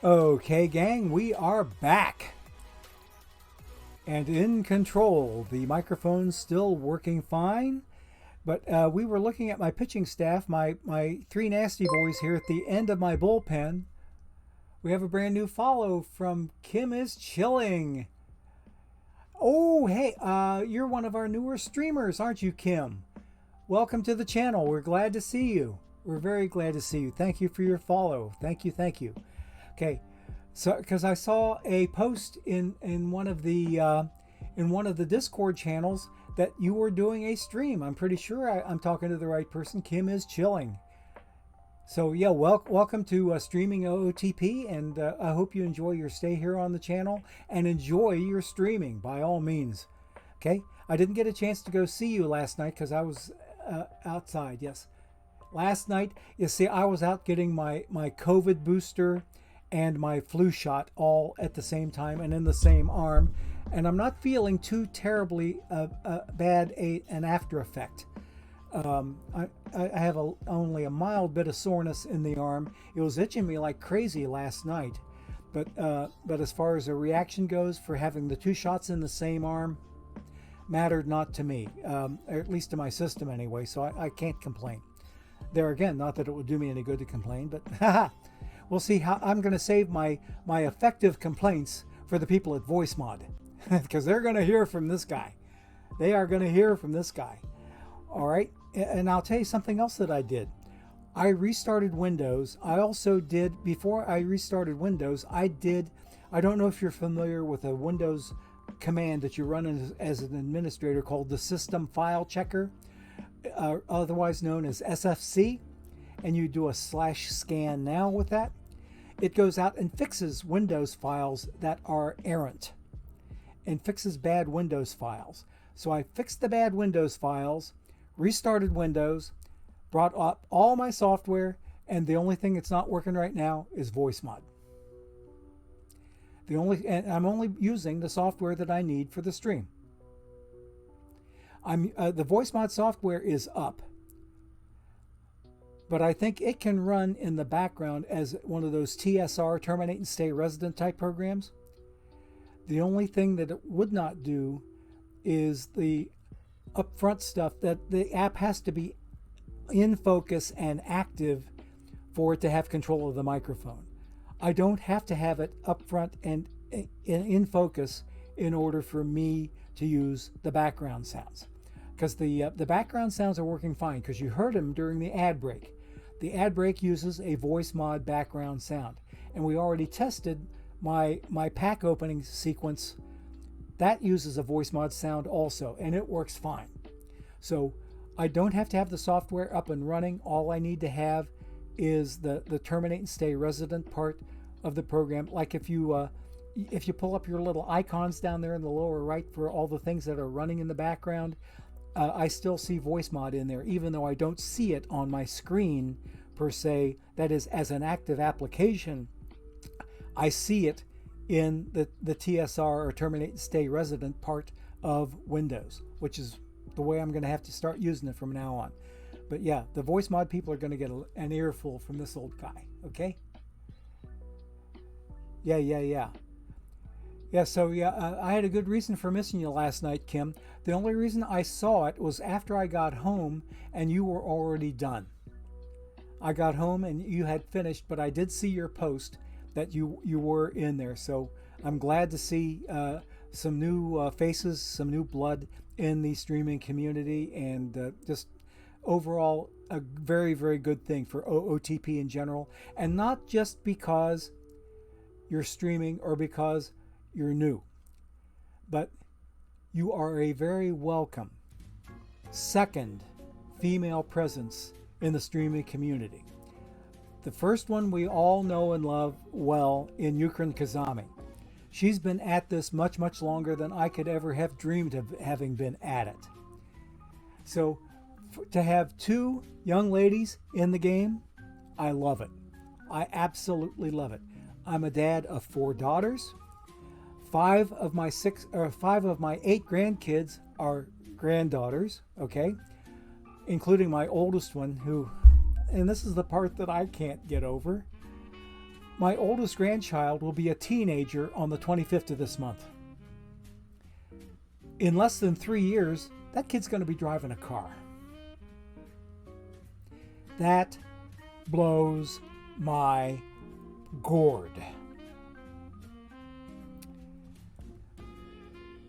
Okay, gang, we are back and in control. The microphone's still working fine, but we were looking at my pitching staff, my three nasty boys here at the end of my bullpen. We have a brand new follow from Kim is Chilling. Oh, hey, you're one of our newer streamers, aren't you, Kim? Welcome to the channel. We're glad to see you. We're very glad to see you. Thank you for your follow. Thank you, thank you. Okay, so because I saw a post in one of the Discord channels that you were doing a stream. I'm pretty sure I'm talking to the right person. Kim is Chilling. So yeah, welcome to streaming OOTP, and I hope you enjoy your stay here on the channel and enjoy your streaming by all means. Okay, I didn't get a chance to go see you last night because I was outside. Yes, last night, you see, I was out getting my COVID booster and my flu shot all at the same time and in the same arm, and I'm not feeling too terribly bad an after effect. I have only a mild bit of soreness in the arm. It was itching me like crazy last night, but as far as the reaction goes for having the two shots in the same arm, mattered not to me, or at least to my system anyway, so I can't complain. There again, not that it would do me any good to complain, but haha. We'll see how I'm going to save my effective complaints for the people at VoiceMod, because they're going to hear from this guy. They are going to hear from this guy. All right, and I'll tell you something else that I did. I restarted Windows. I also did, before I restarted Windows, I don't know if you're familiar with a Windows command that you run as an administrator called the System File Checker, otherwise known as SFC, and you do a /scan now with that. It goes out and fixes Windows files that are errant and fixes bad Windows files. So I fixed the bad Windows files, restarted Windows, brought up all my software, and the only thing that's not working right now is VoiceMod. And I'm only using the software that I need for the stream. The VoiceMod software is up, but I think it can run in the background as one of those TSR, terminate and stay resident type programs. The only thing that it would not do is the upfront stuff, that the app has to be in focus and active for it to have control of the microphone. I don't have to have it up front and in focus in order for me to use the background sounds, because the background sounds are working fine, because you heard them during the ad break. The ad break uses a VoiceMod background sound, and we already tested my pack opening sequence. That uses a VoiceMod sound also, and it works fine. So I don't have to have the software up and running. All I need to have is the terminate and stay resident part of the program. Like if you pull up your little icons down there in the lower right for all the things that are running in the background, I still see VoiceMod in there, even though I don't see it on my screen per se. That is, as an active application, I see it in the TSR, or terminate and stay resident part of Windows, which is the way I'm going to have to start using it from now on. But yeah, the VoiceMod people are going to get an earful from this old guy. Okay. Yeah, so I had a good reason for missing you last night, Kim. The only reason I saw it was after I got home and you were already done. I got home and you had finished, but I did see your post that you were in there. So I'm glad to see some new faces, some new blood in the streaming community, and just overall a very, very good thing for OOTP in general. And not just because you're streaming or because you're new, but you are a very welcome second female presence in the streaming community. The first one we all know and love well in Yukrin Kazami. She's been at this much, much longer than I could ever have dreamed of having been at it. So to have two young ladies in the game, I love it. I absolutely love it. I'm a dad of 4 daughters. 5 of my 8 grandkids are granddaughters, okay? Including my oldest one, who, and this is the part that I can't get over, my oldest grandchild will be a teenager on the 25th of this month. In less than 3 years, that kid's going to be driving a car. That blows my gourd.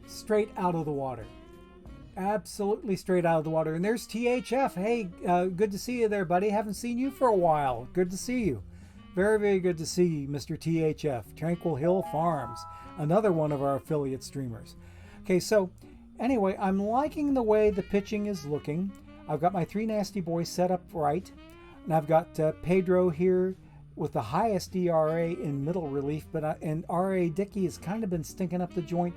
Straight out of the water. Absolutely straight out of the water. And there's THF. Hey, good to see you there, buddy. Haven't seen you for a while. Good to see you. Very, very good to see you, Mr. THF. Tranquil Hill Farms. Another one of our affiliate streamers. Okay, so anyway, I'm liking the way the pitching is looking. I've got my 3 nasty boys set up right. And I've got Pedro here with the highest ERA in middle relief. And R.A. Dickey has kind of been stinking up the joint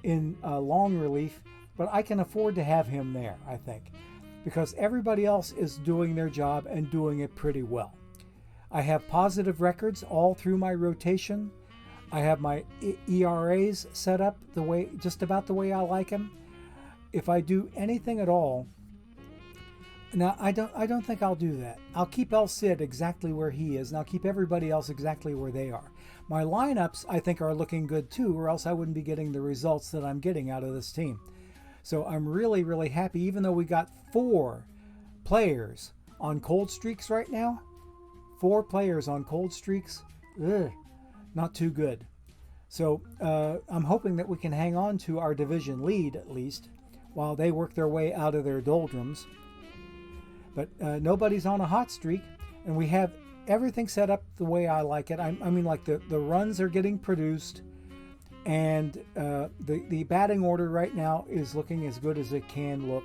in long relief. But I can afford to have him there, I think, because everybody else is doing their job and doing it pretty well. I have positive records all through my rotation. I have my ERAs set up just about the way I like them. If I do anything at all, now I don't think I'll do that. I'll keep El Cid exactly where he is, and I'll keep everybody else exactly where they are. My lineups, I think, are looking good too, or else I wouldn't be getting the results that I'm getting out of this team. So I'm really, really happy, even though we got 4 players on cold streaks right now. 4 players on cold streaks. Ugh, not too good. So I'm hoping that we can hang on to our division lead, at least, while they work their way out of their doldrums. But nobody's on a hot streak, and we have everything set up the way I like it. I mean, like the runs are getting produced. And the batting order right now is looking as good as it can look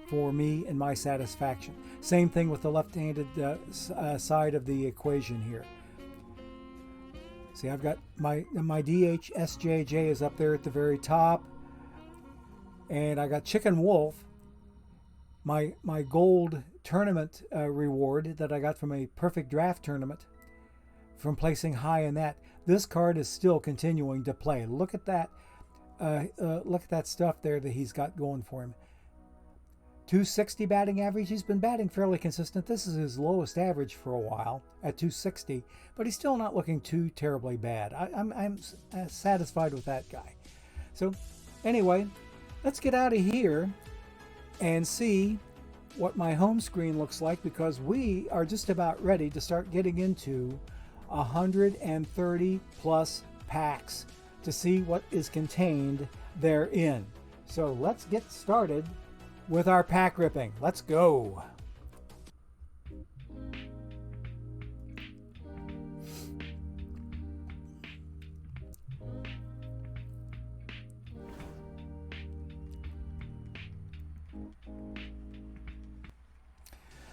for me and my satisfaction. Same thing with the left-handed side of the equation here. See, I've got my DH SJJ is up there at the very top. And I got Chicken Wolf, my gold tournament reward that I got from a perfect draft tournament, from placing high in that. This card is still continuing to play. Look at that. Look at that stuff there that he's got going for him. 260 batting average. He's been batting fairly consistent. This is his lowest average for a while at 260, but he's still not looking too terribly bad. I'm satisfied with that guy. So anyway, let's get out of here and see what my home screen looks like, because we are just about ready to start getting into 130 plus packs to see what is contained therein. So let's get started with our pack ripping. Let's go.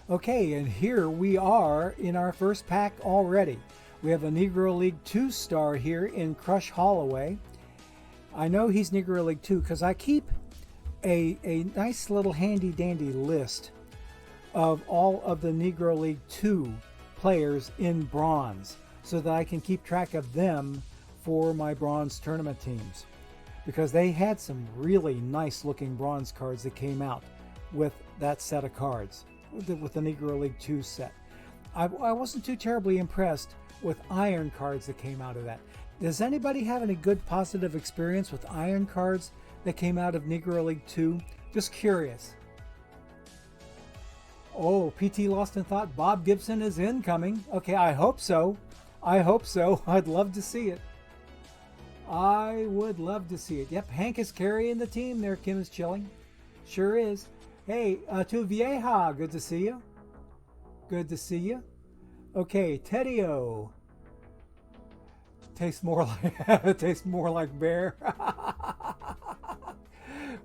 Okay, and here we are in our first pack already. We have a Negro League 2-star here in Crush Holloway. I know he's Negro League 2 because I keep a nice little handy-dandy list of all of the Negro League 2 players in bronze so that I can keep track of them for my bronze tournament teams, because they had some really nice-looking bronze cards that came out with that set of cards, with the Negro League 2 set. I wasn't too terribly impressed with iron cards that came out of that. Does anybody have any good positive experience with iron cards that came out of Negro League 2? Just curious. Oh, PT Lost in Thought, Bob Gibson is incoming. Okay, I hope so. I hope so. I'd love to see it. I would love to see it. Yep, Hank is carrying the team there. Kim is chilling. Sure is. Hey, Tu Vieja, good to see you. Good to see you. Okay, Teddy-O. Tastes more like bear.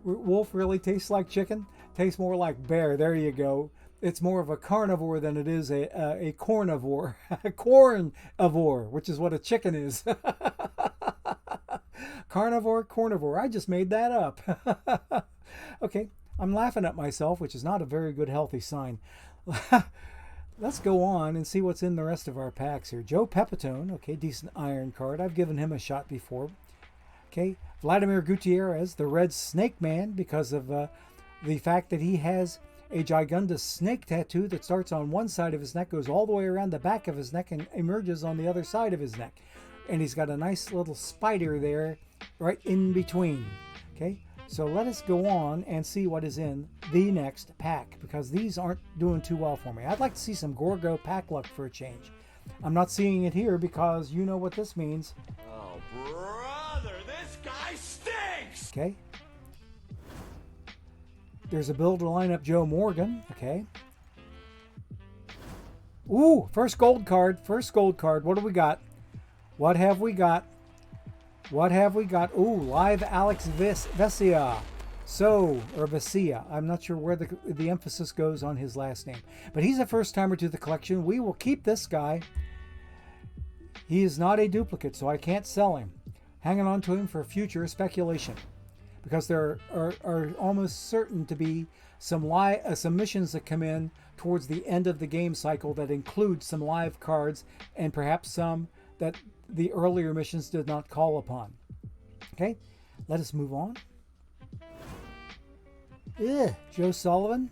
Wolf really tastes like chicken. Tastes more like bear. There you go. It's more of a carnivore than it is a cornivore. A cornivore, which is what a chicken is. Carnivore. I just made that up. Okay, I'm laughing at myself, which is not a very good, healthy sign. Let's go on and see what's in the rest of our packs here. Joe Pepitone, okay, decent iron card. I've given him a shot before. Okay, Vladimir Gutierrez, the Red Snake Man, because of the fact that he has a gigundous snake tattoo that starts on one side of his neck, goes all the way around the back of his neck, and emerges on the other side of his neck. And he's got a nice little spider there right in between. Okay, so let us go on and see what is in the next pack, because these aren't doing too well for me. I'd like to see some Gorgo pack luck for a change. I'm not seeing it here because you know what this means. Oh, brother, this guy stinks! Okay. There's a build to line up Joe Morgan. Okay. Ooh, first gold card. First gold card. What do we got? What have we got? What have we got? Ooh, live Alex Vesia. Or Vesia. I'm not sure where the emphasis goes on his last name. But he's a first timer to the collection. We will keep this guy. He is not a duplicate, so I can't sell him. Hanging on to him for future speculation, because there are almost certain to be some missions that come in towards the end of the game cycle that include some live cards, and perhaps some that the earlier missions did not call upon. Okay, let us move on. Joe Sullivan.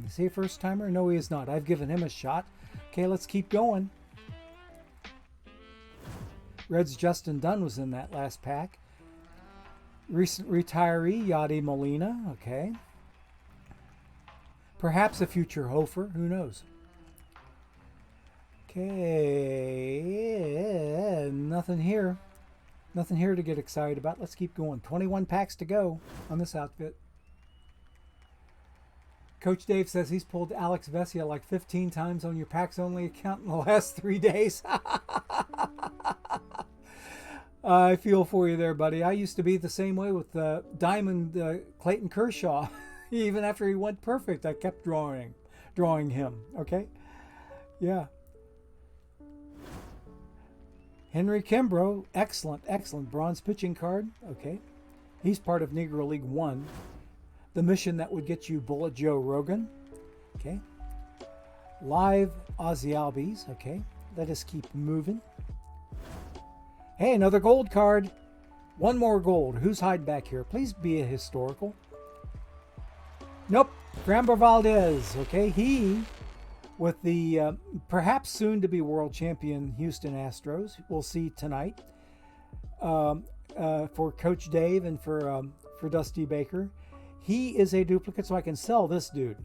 Is he a first timer? No, he is not. I've given him a shot. Okay, let's keep going. Red's Justin Dunn was in that last pack. Recent retiree Yadi Molina. Okay. Perhaps a future Hofer. Who knows? Okay. Nothing here. Nothing here to get excited about. Let's keep going. 21 packs to go on this outfit. Coach Dave says he's pulled Alex Vesia like 15 times on your packs only account in the last 3 days. I feel for you there, buddy. I used to be the same way with Diamond Clayton Kershaw. Even after he went perfect, I kept drawing him. Okay? Yeah. Henry Kimbrough, excellent bronze pitching card. Okay. He's part of Negro League 1. The mission that would get you Bullet Joe Rogan. Okay. Live Ozzy Albies. Okay. Let us keep moving. Hey, another gold card. One more gold. Who's hiding back here? Please be a historical. Nope. Framber Valdez. Okay. He, with the perhaps soon to be world champion Houston Astros. We'll see tonight. For Coach Dave and for Dusty Baker. He is a duplicate, so I can sell this dude.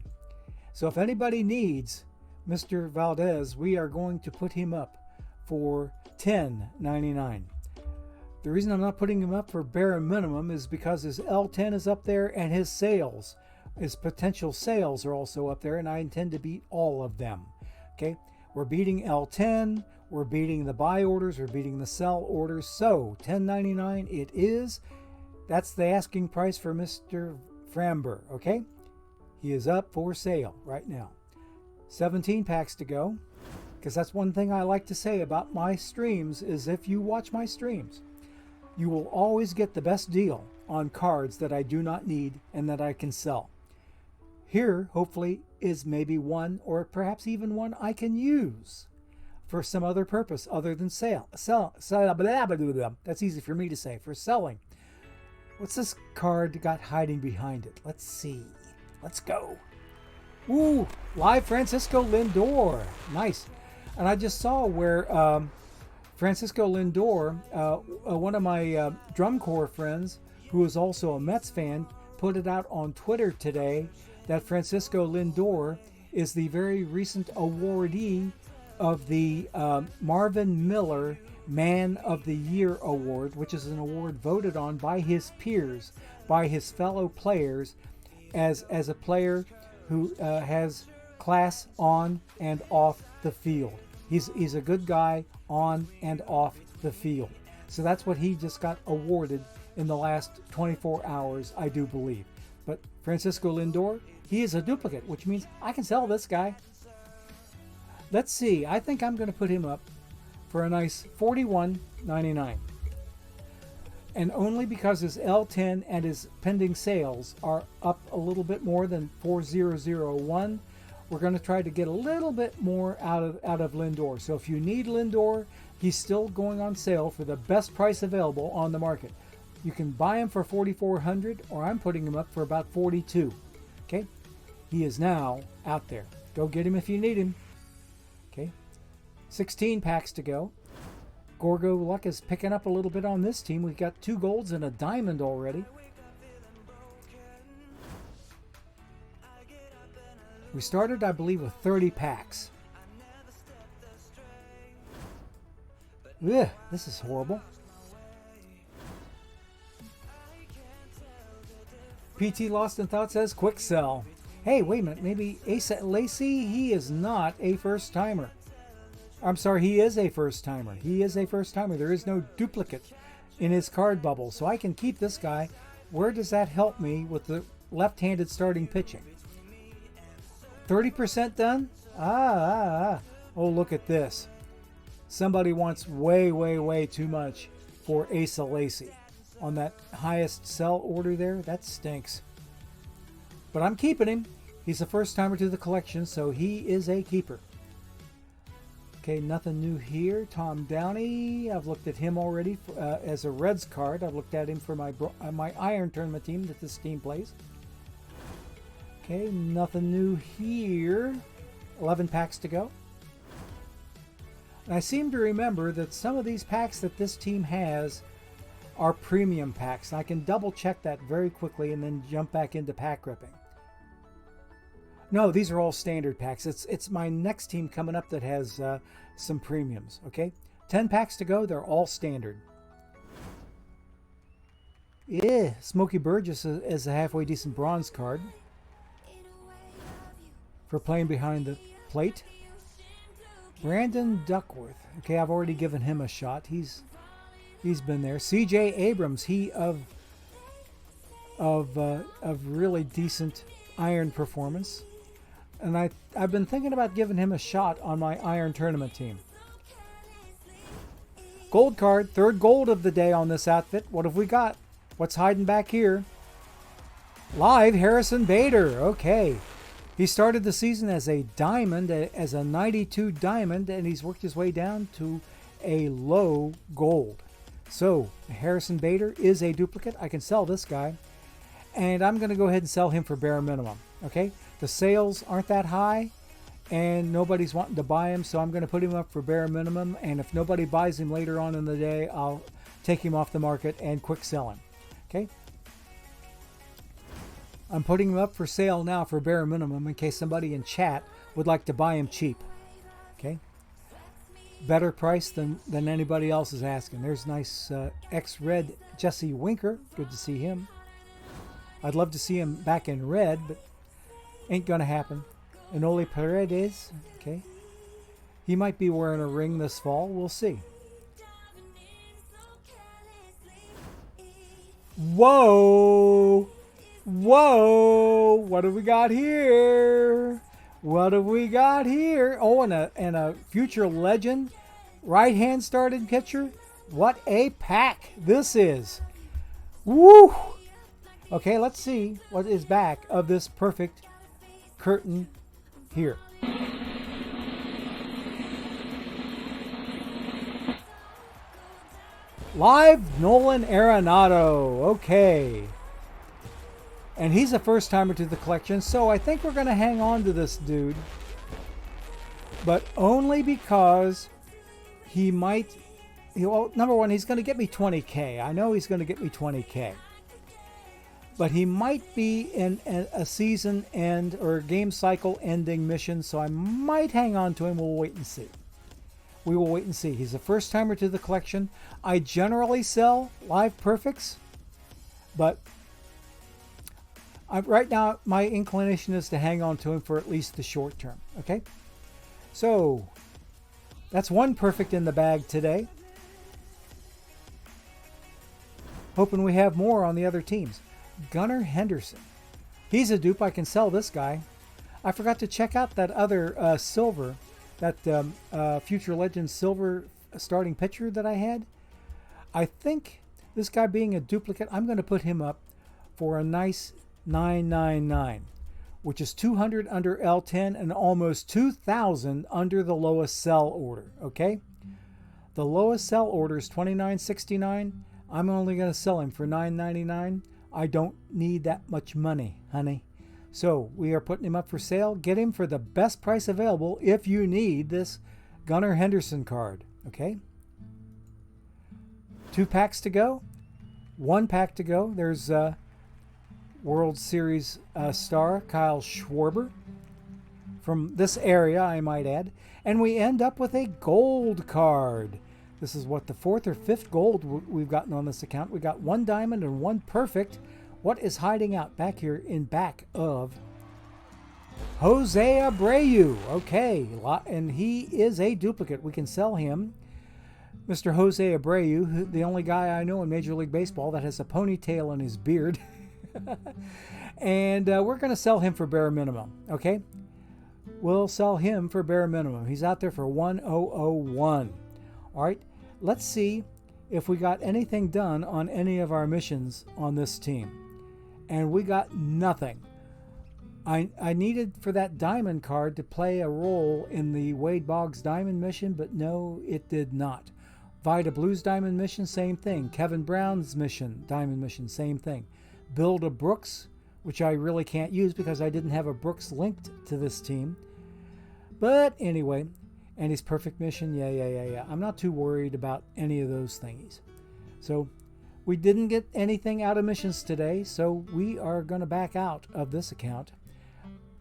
So if anybody needs Mr. Valdez, we are going to put him up for $10.99. The reason I'm not putting him up for bare minimum is because his L10 is up there and his sales, his potential sales are also up there, and I intend to beat all of them. Okay, we're beating L10, we're beating the buy orders, we're beating the sell orders. So $10.99 it is. That's the asking price for Mr. Framber, okay? He is up for sale right now. 17 packs to go, because that's one thing I like to say about my streams is if you watch my streams, you will always get the best deal on cards that I do not need and that I can sell. Here, hopefully, is maybe one or perhaps even one I can use for some other purpose other than sale. That's easy for me to say, for selling. What's this card got hiding behind it? Let's see. Let's go. Ooh, live Francisco Lindor. Nice. And I just saw where Francisco Lindor, one of my drum corps friends, who is also a Mets fan, put it out on Twitter today that Francisco Lindor is the very recent awardee of the Marvin Miller Man of the Year Award, which is an award voted on by his peers, by his fellow players, as a player who has class on and off the field. He's a good guy on and off the field. So that's what he just got awarded in the last 24 hours, I do believe. But Francisco Lindor, he is a duplicate, which means I can sell this guy. Let's see. I think I'm going to put him up for a nice $41.99. And only because his L10 and his pending sales are up a little bit more than 4001, we're going to try to get a little bit more out of Lindor. So if you need Lindor, he's still going on sale for the best price available on the market. You can buy him for $4,400, or I'm putting him up for about $42. Okay, He is now out there. Go get him if you need him. Okay. 16 packs to go. Gorgo luck is picking up a little bit on this team. We've got 2 golds and a diamond already. We started, I believe, with 30 packs. Ugh, this is horrible. PT Lost in Thought says, quick sell. Hey, wait a minute. Maybe Asa Lacey? He is not a first timer. I'm sorry, he is a first timer. He is a first timer. There is no duplicate in his card bubble. So I can keep this guy. Where does that help me with the left-handed starting pitching? 30% done? Oh, look at this. Somebody wants way, way, way too much for Asa Lacey on that highest sell order there. That stinks. But I'm keeping him. He's a first timer to the collection, so he is a keeper. Okay, nothing new here. Tom Downey, I've looked at him already as a Reds card. I've looked at him for my Iron Tournament team that this team plays. Okay, nothing new here. 11 packs to go. And I seem to remember that some of these packs that this team has are premium packs. And I can double check that very quickly and then jump back into pack ripping. No, these are all standard packs. It's my next team coming up that has some premiums. Okay, 10 packs to go. They're all standard. Yeah, Smokey Burgess is a halfway decent bronze card for playing behind the plate. Brandon Duckworth. Okay, I've already given him a shot. He's been there. CJ Abrams. He of really decent iron performance. And I've been thinking about giving him a shot on my Iron Tournament team. Gold card, 3rd gold of the day on this outfit. What have we got? What's hiding back here? Live Harrison Bader. Okay. He started the season as a diamond, as a 92 diamond, and he's worked his way down to a low gold. So Harrison Bader is a duplicate. I can sell this guy. And I'm going to go ahead and sell him for bare minimum. Okay? The sales aren't that high, and nobody's wanting to buy him, so I'm going to put him up for bare minimum. And if nobody buys him later on in the day, I'll take him off the market and quick sell him. Okay? I'm putting him up for sale now for bare minimum in case somebody in chat would like to buy him cheap. Okay? Better price than anybody else is asking. There's nice X-Red Jesse Winker. Good to see him. I'd love to see him back in red, but ain't gonna happen. Enoli Paredes, okay. He might be wearing a ring this fall. We'll see. Whoa! Whoa! What have we got here? What have we got here? Oh, and a future legend right-hand started pitcher. What a pack this is. Woo! Okay, let's see what is back of this perfect curtain here. Live Nolan Arenado. Okay. And he's a first timer to the collection, so I think we're going to hang on to this dude. But only because he might... Well, number one, he's going to get me 20K. I know he's going to get me 20K. But he might be in a season end or game cycle ending mission, so I might hang on to him. We'll wait and see. We will wait and see. He's a first timer to the collection. I generally sell live perfects, but right now my inclination is to hang on to him for at least the short term. Okay, so that's one perfect in the bag today. Hoping we have more on the other teams. Gunnar Henderson. He's a dupe. I can sell this guy. I forgot to check out that other silver, that Future Legends silver starting pitcher that I had. I think this guy being a duplicate, I'm going to put him up for a nice 999, which is 200 under L10 and almost 2,000 under the lowest sell order. Okay? The lowest sell order is $29.69. I'm only going to sell him for $9.99. I don't need that much money, honey. So we are putting him up for sale. Get him for the best price available if you need this Gunnar Henderson card. Okay? 2 packs to go. 1 pack to go. There's World Series star Kyle Schwarber from this area, I might add. And we end up with a gold card. This is what, the 4th or 5th gold we've gotten on this account. We got 1 diamond and 1 perfect. What is hiding out back here in back of Jose Abreu? Okay, and he is a duplicate. We can sell him. Mr. Jose Abreu, the only guy I know in Major League Baseball that has a ponytail in his beard. And we're going to sell him for bare minimum, okay? We'll sell him for bare minimum. He's out there for 1001. All right, let's see if we got anything done on any of our missions on this team. And we got nothing. I needed for that diamond card to play a role in the Wade Boggs diamond mission, but no, it did not. Vida Blues diamond mission, same thing. Kevin Brown's mission, diamond mission, same thing. Build a Brooks, which I really can't use because I didn't have a Brooks linked to this team. But anyway, and his perfect mission, yeah. I'm not too worried about any of those thingies. So we didn't get anything out of missions today, so we are going to back out of this account.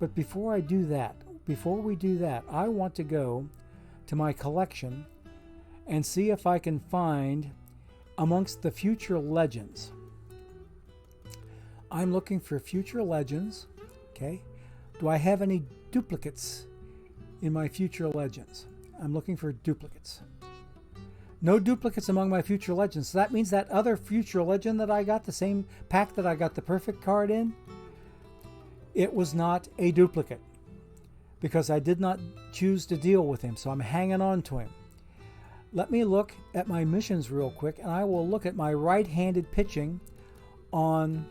But before we do that, I want to go to my collection and see if I can find amongst the future legends. I'm looking for future legends, okay? Do I have any duplicates in my future legends? I'm looking for duplicates. No duplicates among my future legends. So that means that other future legend that I got, the same pack that I got the perfect card in, it was not a duplicate because I did not choose to deal with him. So I'm hanging on to him. Let me look at my missions real quick, and I will look at my right-handed pitching on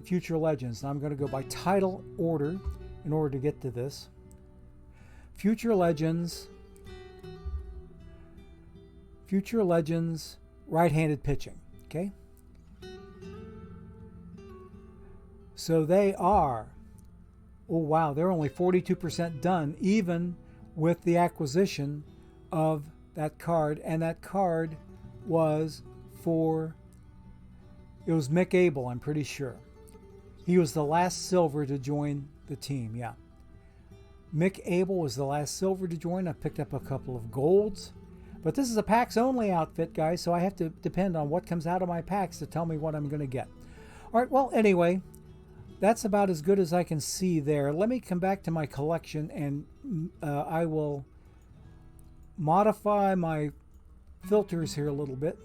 future legends. Now I'm going to go by title order in order to get to this. Future legends, right-handed pitching, okay? So they are, oh wow, they're only 42% done, even with the acquisition of that card. And that card was it was Mick Abel, I'm pretty sure. He was the last silver to join the team, yeah. Mick Abel was the last silver to join. I picked up a couple of golds. But this is a packs only outfit, guys, so I have to depend on what comes out of my packs to tell me what I'm going to get. All right, well, anyway, that's about as good as I can see there. Let me come back to my collection, and I will modify my filters here a little bit.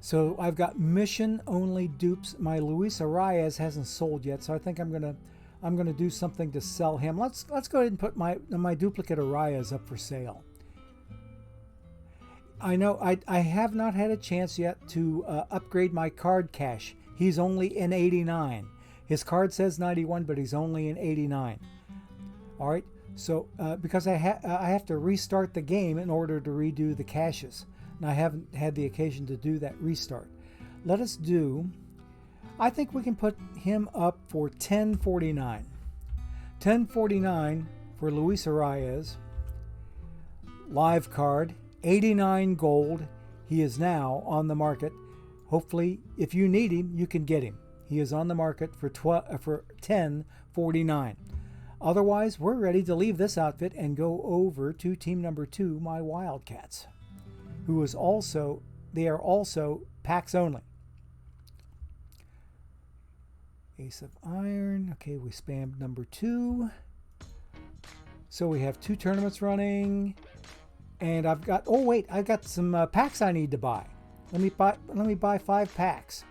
So I've got mission-only dupes. My Luis Arias hasn't sold yet, so I think I'm gonna do something to sell him. Let's go ahead and put my duplicate Arias up for sale. I know I have not had a chance yet to upgrade my card cache. He's only in 89. His card says 91, but he's only in 89. All right, so because I have to restart the game in order to redo the caches, and I haven't had the occasion to do that restart. Let us do. I think we can put him up for 1049. 1049 for Luis Arias. Live card. 89 gold. He is now on the market. Hopefully, if you need him, you can get him. He is on the market for 1049. Otherwise, we're ready to leave this outfit and go over to team number 2, my Wildcats, who is also, they are also packs only. Ace of Iron. Okay, we spammed number 2. So we have 2 tournaments running. And I've got, oh wait, I've got some packs I need to buy. Let me buy 5 packs.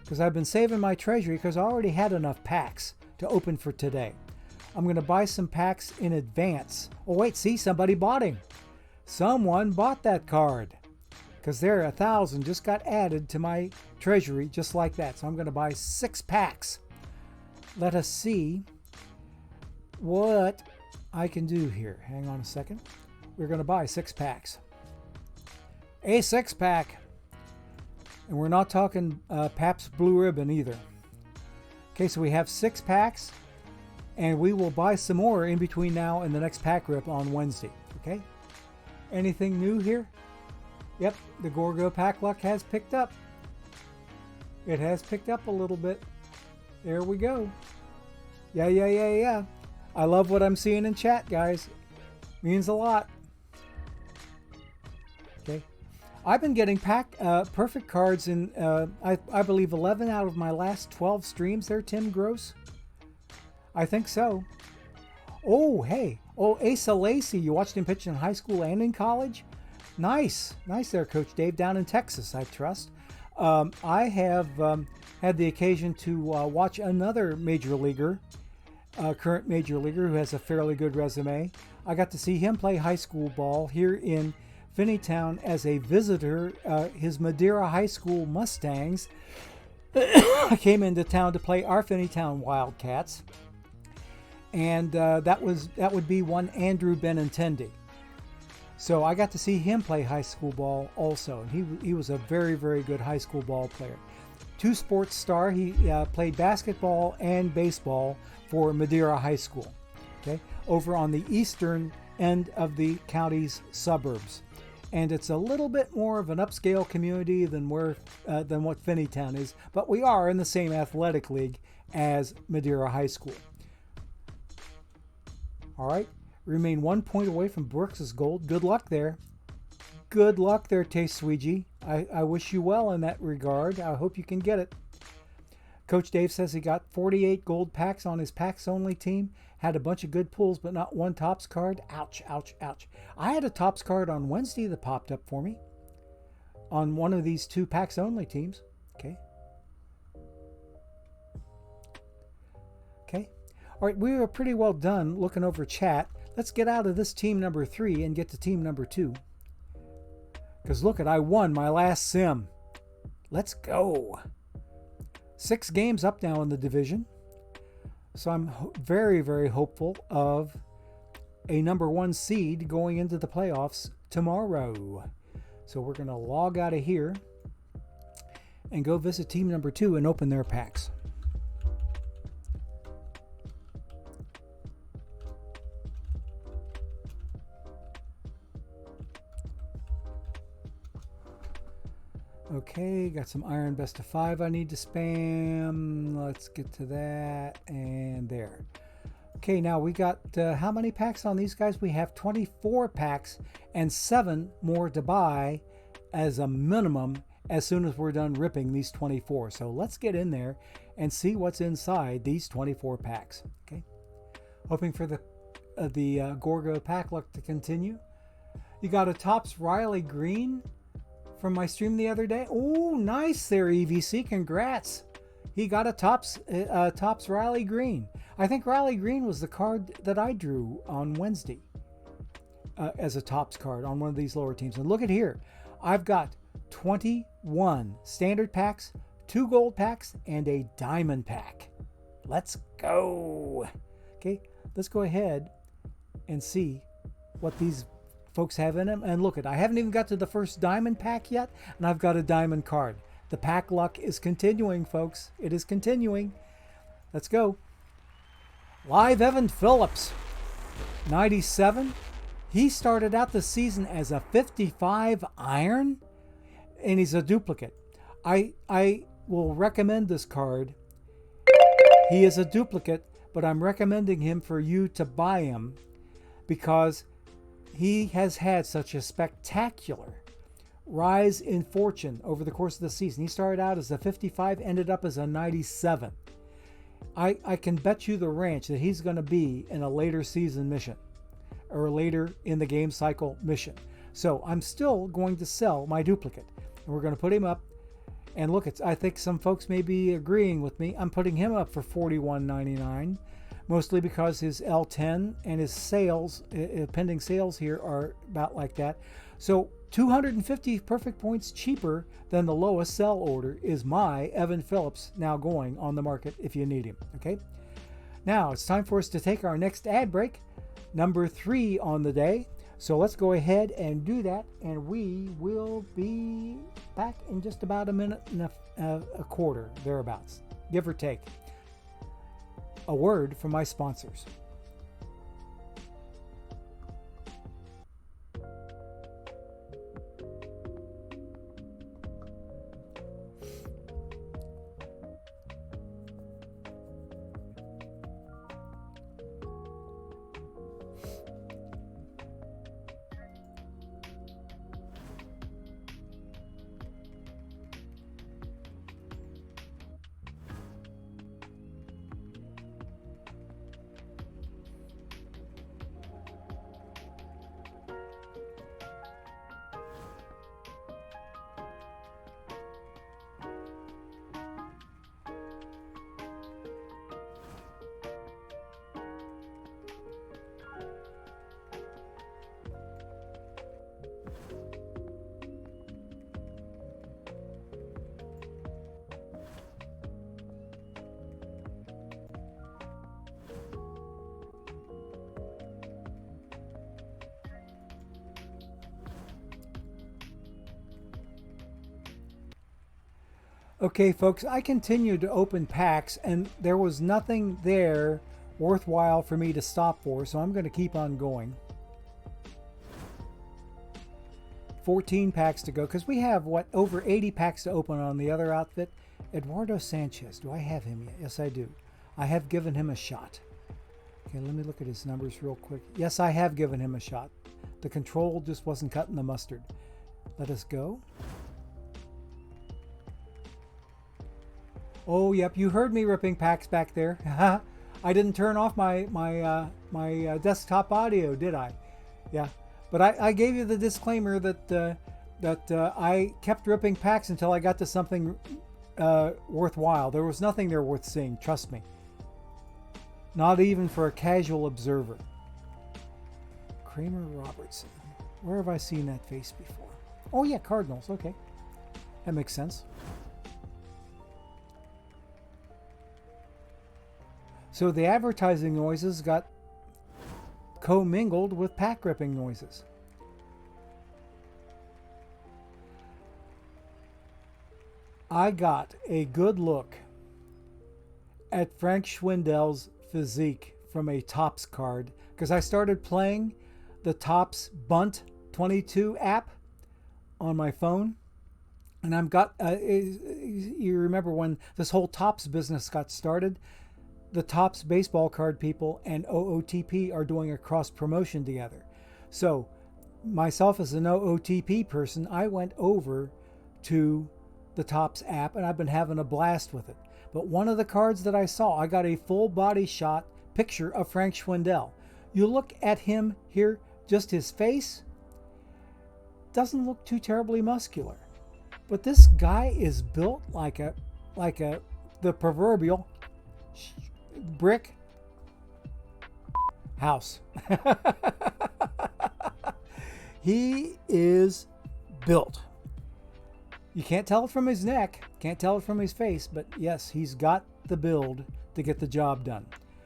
Because I've been saving my treasury because I already had enough packs to open for today. I'm going to buy some packs in advance. Oh wait, see, somebody bought him. Someone bought that card. Because there, 1,000 just got added to my treasury just like that. So I'm going to buy 6 packs. Let us see what I can do here. Hang on a second. We're going to buy 6 packs. A 6-pack. And we're not talking Pabst Blue Ribbon either. Okay, so we have 6 packs, and we will buy some more in between now and the next pack rip on Wednesday. Okay? Anything new here? Yep, the Gorgo pack luck has picked up. It has picked up a little bit. There we go. Yeah. I love what I'm seeing in chat, guys. Means a lot. Okay. I've been getting perfect cards in, I believe, 11 out of my last 12 streams there, Tim Gross. I think so. Oh, hey. Oh, Asa Lacey. You watched him pitch in high school and in college? Nice. Nice there, Coach Dave, down in Texas, I trust. I have had the occasion to watch another major leaguer, current major leaguer who has a fairly good resume. I got to see him play high school ball here in Finneytown as a visitor. His Madeira High School Mustangs came into town to play our Finneytown Wildcats, and that would be one Andrew Benintendi. So I got to see him play high school ball also, and he was a very, very good high school ball player. 2 sports star. He played basketball and baseball for Madeira High School, okay, over on the eastern end of the county's suburbs. And it's a little bit more of an upscale community than what Finneytown is, but we are in the same athletic league as Madeira High School. All right. Remain 1 point away from Brooks's gold. Good luck there. Good luck there, Taste Sweegie. I wish you well in that regard. I hope you can get it. Coach Dave says he got 48 gold packs on his packs only team. Had a bunch of good pulls, but not one tops card. Ouch, ouch, ouch. I had a tops card on Wednesday that popped up for me on one of these 2 packs only teams. Okay. Okay. All right, we were pretty well done looking over chat. Let's get out of this team number 3 and get to team number 2. Because look, I won my last sim. Let's go. 6 games up now in the division. So I'm very, very hopeful of a number 1 seed going into the playoffs tomorrow. So we're going to log out of here and go visit team number 2 and open their packs. Okay, got some Iron Best of 5 I need to spam. Let's get to that, and there. Okay, now we got how many packs on these guys? We have 24 packs and 7 more to buy as a minimum as soon as we're done ripping these 24. So let's get in there and see what's inside these 24 packs. Okay, hoping for the Gorgo pack luck to continue. You got a Topps Riley Green from my stream the other day. Oh, nice there, EVC. Congrats. He got a Topps Riley Green. I think Riley Green was the card that I drew on Wednesday as a Topps card on one of these lower teams. And look at here. I've got 21 standard packs, 2 gold packs, and a diamond pack. Let's go. Okay, let's go ahead and see what these folks have in them. And look at, I haven't even got to the first diamond pack yet, and I've got a diamond card. The pack luck is continuing, folks. It is continuing. Let's go. Live Evan Phillips, 97. He started out the season as a 55 iron, and he's a duplicate. I will recommend this card. He is a duplicate, but I'm recommending him for you to buy him because he has had such a spectacular rise in fortune over the course of the season. He started out as a 55, ended up as a 97. I can bet you the ranch that he's going to be in a later season mission or later in the game cycle mission. So I'm still going to sell my duplicate, and we're going to put him up. And look, I think some folks may be agreeing with me. I'm putting him up for $41.99. Mostly because his L10 and his sales, pending sales here, are about like that. So 250 perfect points cheaper than the lowest sell order is my Evan Phillips now going on the market if you need him. Okay. Now it's time for us to take our next ad break, number 3 on the day. So let's go ahead and do that, and we will be back in just about a minute and a quarter, thereabouts, give or take. a word from my sponsors. Okay, folks, I continued to open packs, and there was nothing there worthwhile for me to stop for, so I'm going to keep on going. 14 packs to go, because we have, what, over 80 packs to open on the other outfit. Eduardo Sanchez, do I have him yet? Yes, I do. I have given him a shot. Okay, let me look at his numbers real quick. Yes, I have given him a shot. The control just wasn't cutting the mustard. Let us go. Oh, yep, you heard me ripping packs back there. I didn't turn off my desktop audio, did I? Yeah, but I gave you the disclaimer that I kept ripping packs until I got to something worthwhile. There was nothing there worth seeing, trust me. Not even for a casual observer. Kramer Robertson. Where have I seen that face before? Oh yeah, Cardinals, okay. That makes sense. So the advertising noises got commingled with pack ripping noises. I got a good look at Frank Schwindel's physique from a Topps card because I started playing the Topps Bunt 22 app on my phone. And I've got, you remember when this whole Topps business got started, the Topps baseball card people and OOTP are doing a cross promotion together. So myself as an OOTP person, I went over to the Topps app and I've been having a blast with it. But one of the cards that I saw, I got a full body shot picture of Frank Schwindel. You look at him here, just his face, doesn't look too terribly muscular. But this guy is built like the proverbial brick house. He is built. You can't tell it from his neck, can't tell it from his face, but yes, he's got the build to get the job done.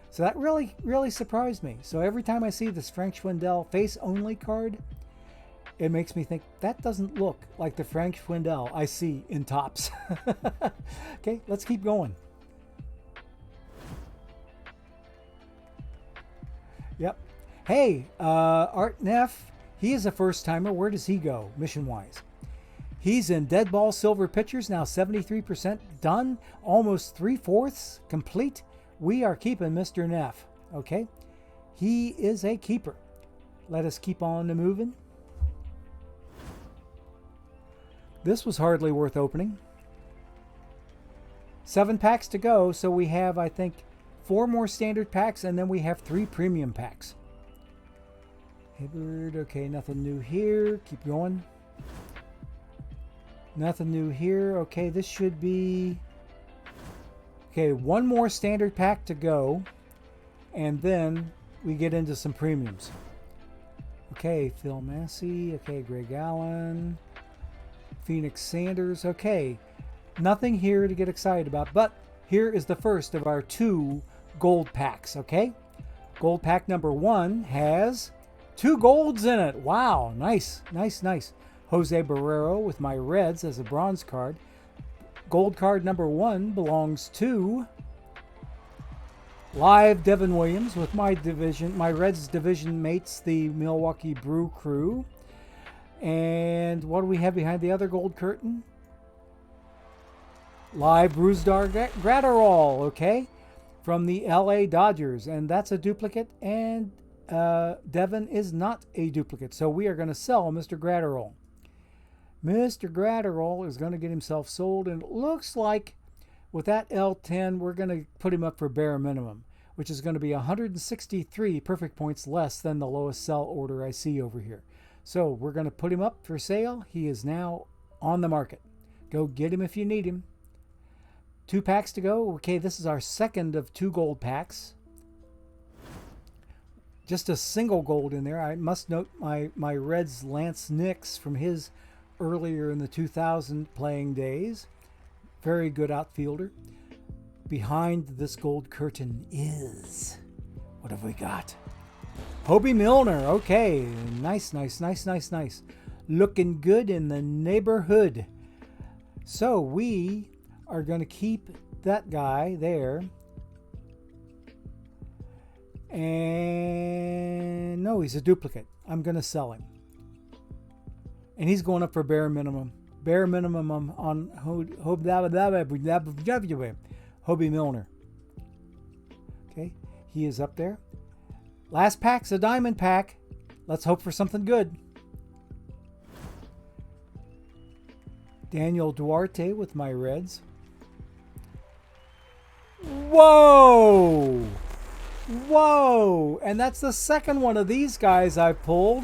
So that really surprised me. So every time I see this Frank Schwindel face only card, it makes me think that doesn't look like the Frank Schwindel I see in Topps. Okay, let's keep going. Yep. Hey, Art Neff, he is a first timer. Where does he go mission wise? He's in dead ball silver pitchers, now 73% done, almost 3/4 complete. We are keeping Mr. Neff. Okay, he is a keeper. Let us keep on moving. This was hardly worth opening. 7 packs to go, so we have, I think, 4 more standard packs, and then we have 3 premium packs. Hibbard, okay, nothing new here. Keep going. Nothing new here. Okay, this should be... Okay, 1 more standard pack to go, and then we get into some premiums. Okay, Phil Massey. Okay, Greg Allen. Phoenix Sanders. Okay, nothing here to get excited about, but here is the first of our 2 gold packs, okay? Gold pack number 1 has 2 golds in it. Wow, nice, nice, nice. Jose Barrero with my Reds as a bronze card. Gold card number 1 belongs to Live Devin Williams with my division, my Reds division mates, the Milwaukee Brew Crew. And what do we have behind the other gold curtain? Live Brewstar Gratterall, okay, from the LA Dodgers. And that's a duplicate, and Devin is not a duplicate. So we are going to sell Mr. Gratterall. Mr. Gratterall is going to get himself sold, and it looks like with that L10, we're going to put him up for bare minimum, which is going to be 163 perfect points less than the lowest sell order I see over here. So we're going to put him up for sale. He is now on the market. Go get him if you need him. 2 packs to go. Okay, this is our second of 2 gold packs. Just a single gold in there. I must note my Reds Lance Nix from his earlier in the 2000 playing days. Very good outfielder. Behind this gold curtain is, what have we got? Hobie Milner. Okay, nice. Looking good in the neighborhood. So we are going to keep that guy there. And no, he's a duplicate. I'm going to sell him. And he's going up for bare minimum. Bare minimum on Hobie Milner. Okay, he is up there. Last pack's a diamond pack. Let's hope for something good. Daniel Duarte with my Reds. Whoa! Whoa! And that's the second one of these guys I've pulled.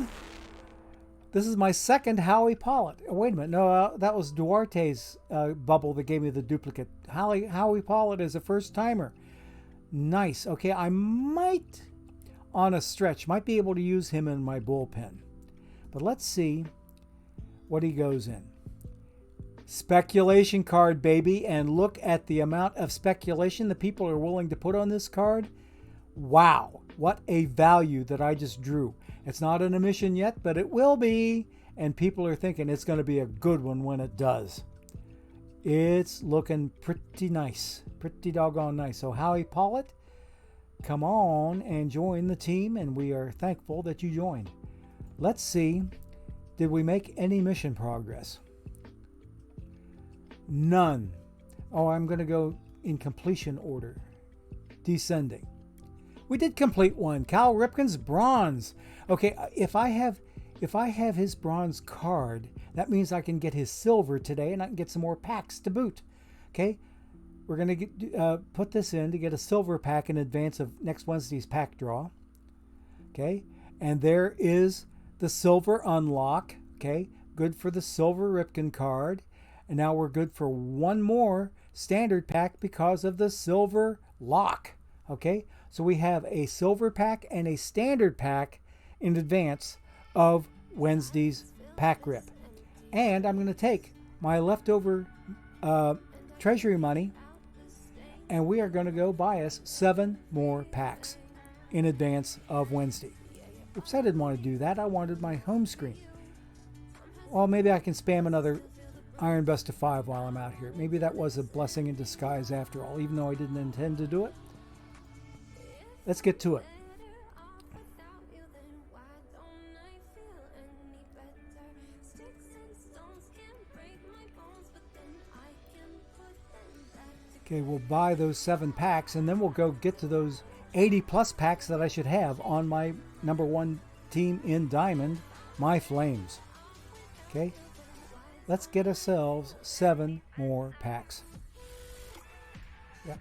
This is my second Howie Pollitt. Oh, wait a minute. No, that was Duarte's bubble that gave me the duplicate. Howie Pollitt is a first-timer. Nice. Okay, I might, on a stretch, might be able to use him in my bullpen. But let's see what he goes in. Speculation card, baby. And look at the amount of speculation the people are willing to put on this card. Wow. What a value that I just drew. It's not an emission yet, but it will be. And people are thinking it's going to be a good one when it does. It's looking pretty nice. Pretty doggone nice. So Howie Pollitt, come on and join the team. And we are thankful that you joined. Let's see. Did we make any mission progress? None. Oh, I'm going to go in completion order. Descending. We did complete one. Cal Ripken's bronze. Okay, if I have his bronze card, that means I can get his silver today, and I can get some more packs to boot. Okay, we're gonna put this in to get a silver pack in advance of next Wednesday's pack draw. Okay, and there is the silver unlock. Okay, good for the silver Ripken card, and now we're good for one more standard pack because of the silver lock. Okay. So we have a silver pack and a standard pack in advance of Wednesday's pack rip. And I'm going to take my leftover treasury money, and we are going to go buy us 7 more packs in advance of Wednesday. Oops, I didn't want to do that. I wanted my home screen. Well, maybe I can spam another Iron Best of 5 while I'm out here. Maybe that was a blessing in disguise after all, even though I didn't intend to do it. Let's get to it. Okay, we'll buy those 7 packs, and then we'll go get to those 80 plus packs that I should have on my number 1 team in Diamond, my Flames. Okay, let's get ourselves 7 more packs. Yep.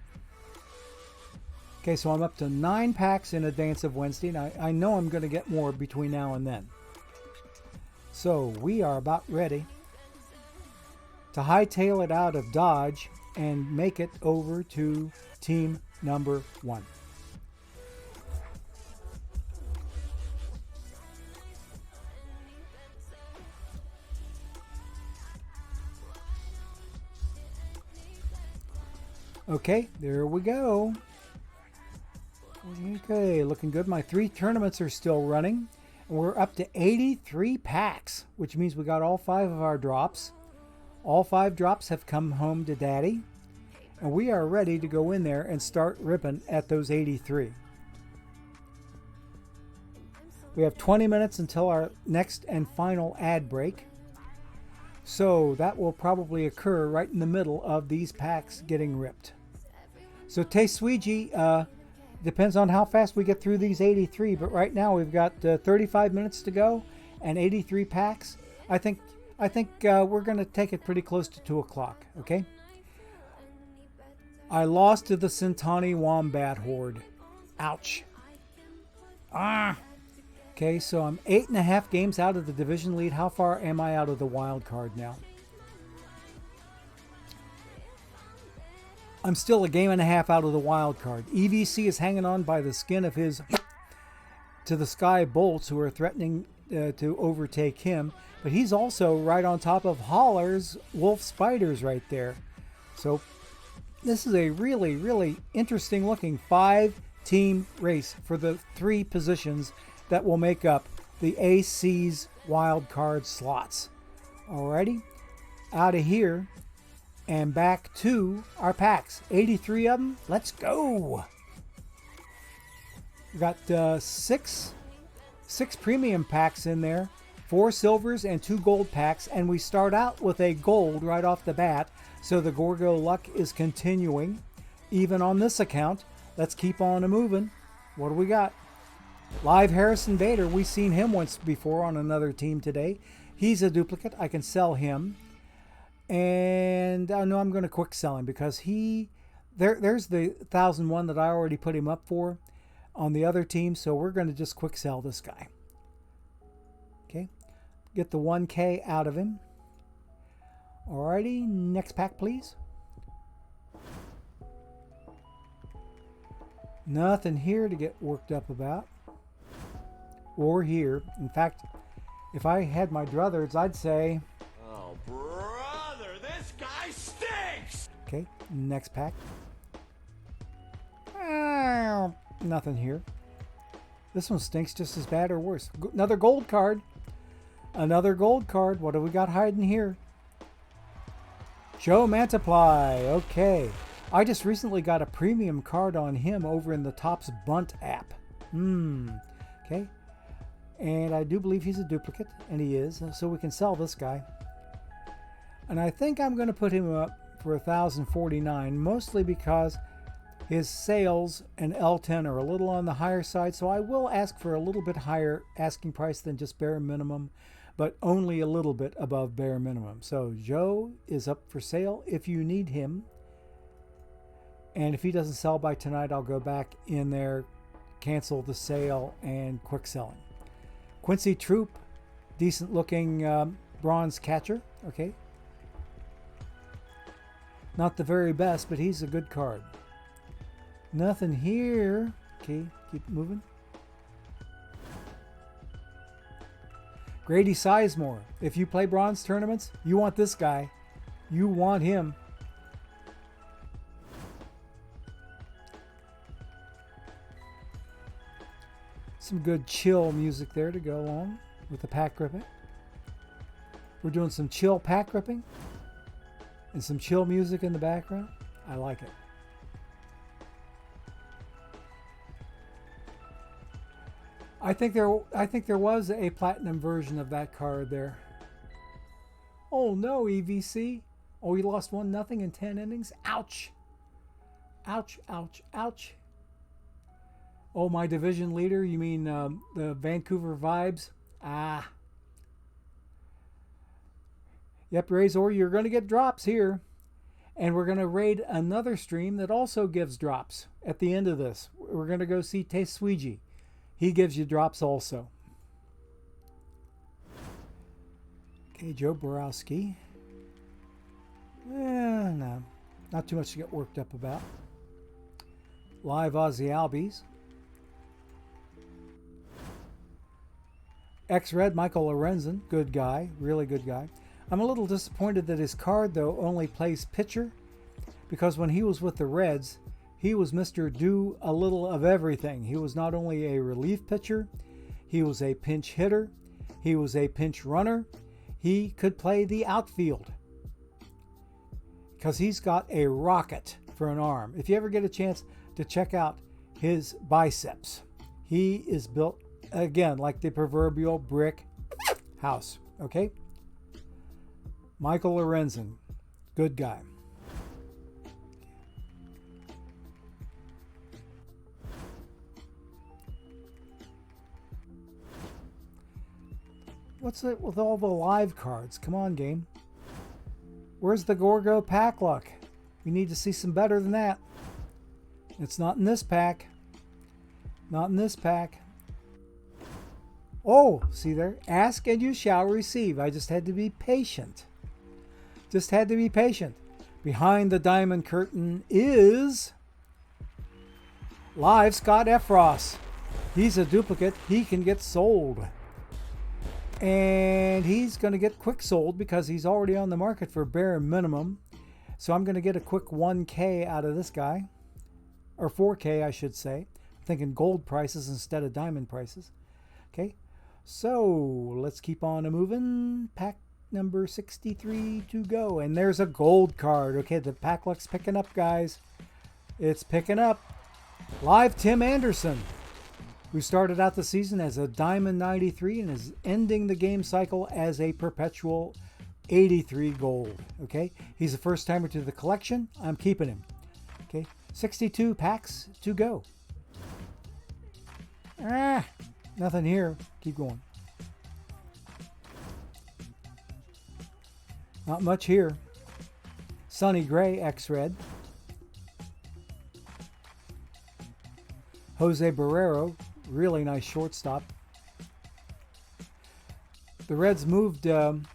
Okay, so I'm up to 9 packs in advance of Wednesday, and I know I'm going to get more between now and then. So we are about ready to hightail it out of Dodge and make it over to team number 1. Okay, there we go. Okay, looking good. My 3 tournaments are still running. And we're up to 83 packs, which means we got all 5 of our drops. All 5 drops have come home to Daddy. And we are ready to go in there and start ripping at those 83. We have 20 minutes until our next and final ad break. So that will probably occur right in the middle of these packs getting ripped. So Tesuiji, depends on how fast we get through these 83, but right now we've got 35 minutes to go and 83 packs. I think we're going to take it pretty close to 2 o'clock, okay? I lost to the Sentani Wombat Horde. Ouch. Ah. Okay, so I'm 8.5 games out of the division lead. How far am I out of the wild card now? I'm still a game and a half out of the wild card. EVC is hanging on by the skin of his to the Sky Bolts, who are threatening to overtake him. But he's also right on top of Holler's Wolf Spiders right there. So this is a really, really interesting looking 5-team race for the 3 positions that will make up the AC's wild card slots. Alrighty, out of here and back to our packs. 83 of them. Let's go. We got 6 premium packs in there, 4 silvers and 2 gold packs, and we start out with a gold right off the bat. So the Gorgo luck is continuing, even on this account. Let's keep on moving. What do we got? Live Harrison Bader. We've seen him once before on another team today. He's a duplicate. I can sell him. And I know I'm going to quick sell him because there's the 1,001 that I already put him up for on the other team. So we're going to just quick sell this guy. Okay. Get the 1K out of him. Alrighty. Next pack, please. Nothing here to get worked up about. Or here. In fact, if I had my druthers, I'd say... Oh, brother, this guy stinks! Okay, next pack. Nothing here. This one stinks just as bad or worse. Another gold card. Another gold card. What do we got hiding here? Joe Mantiply. Okay. I just recently got a premium card on him over in the Topps Bunt app. Okay. And I do believe he's a duplicate, and he is, so we can sell this guy. And I think I'm going to put him up for 1,049, mostly because his sales and L10 are a little on the higher side, so I will ask for a little bit higher asking price than just bare minimum, but only a little bit above bare minimum. So Joe is up for sale if you need him. And if he doesn't sell by tonight, I'll go back in there, cancel the sale, and quick selling. Quincy Troop, decent looking bronze catcher. Okay. Not the very best, but he's a good card. Nothing here. Okay, keep moving. Grady Sizemore. If you play bronze tournaments, you want this guy. You want him. Some good chill music there to go along with the pack ripping. We're doing some chill pack ripping and some chill music in the background. I like it. I think there was a platinum version of that card there. Oh no, EVC. Oh, he lost 1-0 in 10 innings. Ouch. Ouch, ouch, ouch. Oh, my division leader? You mean the Vancouver Vibes? Ah. Yep, Razor, you're going to get drops here. And we're going to raid another stream that also gives drops at the end of this. We're going to go see Tesuiji. He gives you drops also. Okay, Joe Borowski. No, not too much to get worked up about. Live Ozzy Albies. X-Red Michael Lorenzen, good guy, really good guy. I'm a little disappointed that his card, though, only plays pitcher, because when he was with the Reds, he was Mr. Do a little of everything. He was not only a relief pitcher, he was a pinch hitter, he was a pinch runner, he could play the outfield, because he's got a rocket for an arm. If you ever get a chance to check out his biceps, he is built, again, like the proverbial brick house. Okay? Michael Lorenzen, good guy. What's it with all the live cards? Come on, game. Where's the Gorgo pack luck? We need to see some better than that. It's not in this pack. Not in this pack. Oh, see there? Ask and you shall receive. I just had to be patient. Just had to be patient. Behind the diamond curtain is live Scott Efros. He's a duplicate. He can get sold. And he's going to get quick sold because he's already on the market for bare minimum. So I'm going to get a quick 1K out of this guy. Or 4K, I should say. I'm thinking gold prices instead of diamond prices. Okay. So let's keep on moving. Pack number 63 to go. And there's a gold card. Okay, the pack luck's picking up, guys. It's picking up. Live Tim Anderson, who started out the season as a Diamond 93 and is ending the game cycle as a perpetual 83 gold. Okay, he's a first timer to the collection. I'm keeping him. Okay, 62 packs to go. Nothing here. Keep going. Not much here. Sonny Gray, X-Red. Jose Barrero, really nice shortstop. The Reds moved, trying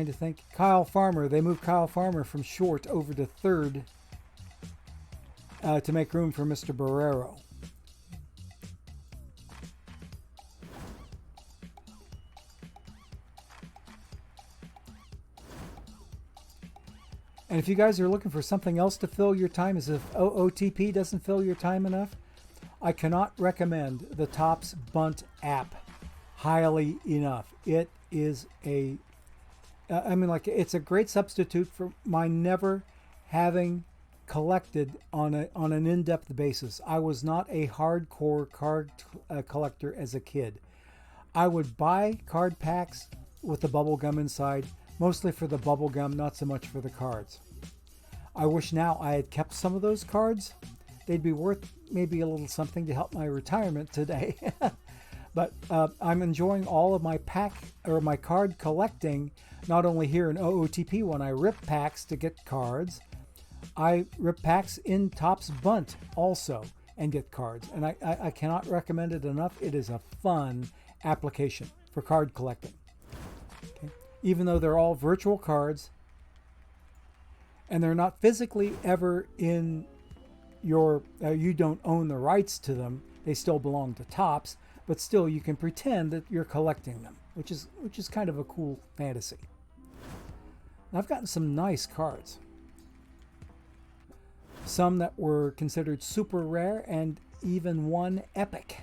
to think, Kyle Farmer. They moved Kyle Farmer from short over to third to make room for Mr. Barrero. And if you guys are looking for something else to fill your time, as if OOTP doesn't fill your time enough, I cannot recommend the Topps Bunt app highly enough. It is it's a great substitute for my never having collected on an in-depth basis. I was not a hardcore card collector as a kid. I would buy card packs with the bubble gum inside, mostly for the bubble gum, not so much for the cards. I wish now I had kept some of those cards. They'd be worth maybe a little something to help my retirement today. But I'm enjoying all of my my card collecting, not only here in OOTP when I rip packs to get cards. I rip packs in Topps Bunt also and get cards. And I cannot recommend it enough. It is a fun application for card collecting. Okay. Even though they're all virtual cards and they're not physically ever in your, you don't own the rights to them. They still belong to Topps, but still you can pretend that you're collecting them, which is kind of a cool fantasy. And I've gotten some nice cards. Some that were considered super rare and even one epic.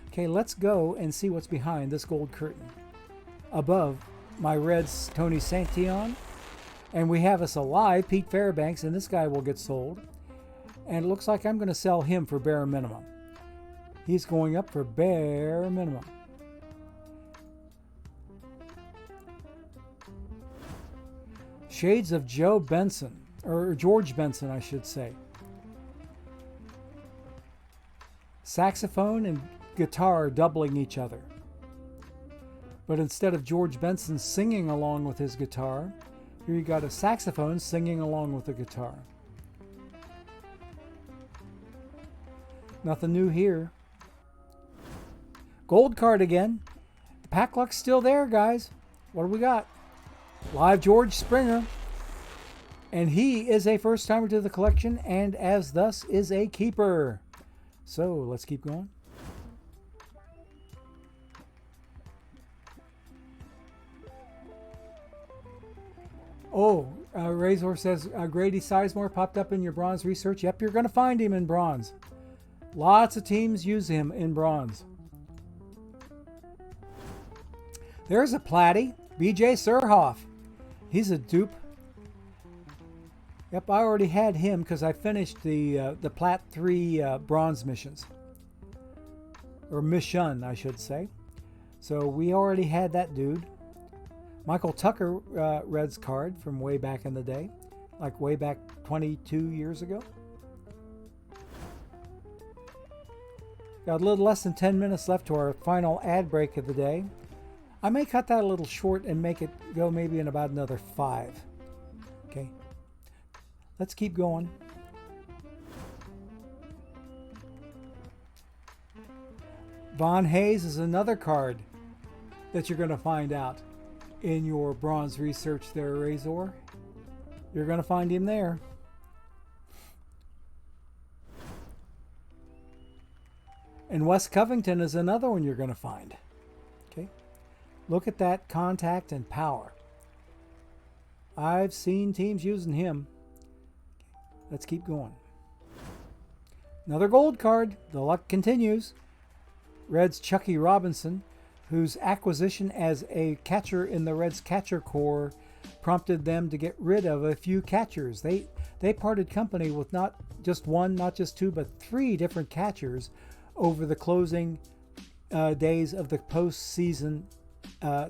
Okay, let's go and see what's behind this gold curtain. Above my Reds, Tony Santillan. And we have us alive, Pete Fairbanks, and this guy will get sold. And it looks like I'm going to sell him for bare minimum. He's going up for bare minimum. Shades of Joe Benson, or George Benson, I should say. Saxophone and guitar doubling each other. But instead of George Benson singing along with his guitar, here you got a saxophone singing along with the guitar. Nothing new here. Gold card again. The pack luck's still there, guys. What do we got? Live George Springer. And he is a first timer to the collection and as thus is a keeper. So let's keep going. Oh, Razor says Grady Sizemore popped up in your bronze research. Yep, you're going to find him in bronze. Lots of teams use him in bronze. There's a Platy, BJ Surhoff. He's a dupe. Yep, I already had him because I finished the Plat 3 bronze missions. Or mission, I should say. So we already had that dude. Michael Tucker Red's card from way back in the day. Like way back 22 years ago. Got a little less than 10 minutes left to our final ad break of the day. I may cut that a little short and make it go maybe in about another 5. Okay. Let's keep going. Von Hayes is another card that you're going to find out in your bronze research there, Razor. You're going to find him there. And Wes Covington is another one you're going to find. Okay. Look at that contact and power. I've seen teams using him. Let's keep going. Another gold card. The luck continues. Reds Chucky Robinson, whose acquisition as a catcher in the Reds catcher corps prompted them to get rid of a few catchers. They parted company with not just one, not just two, but 3 different catchers over the closing days of the postseason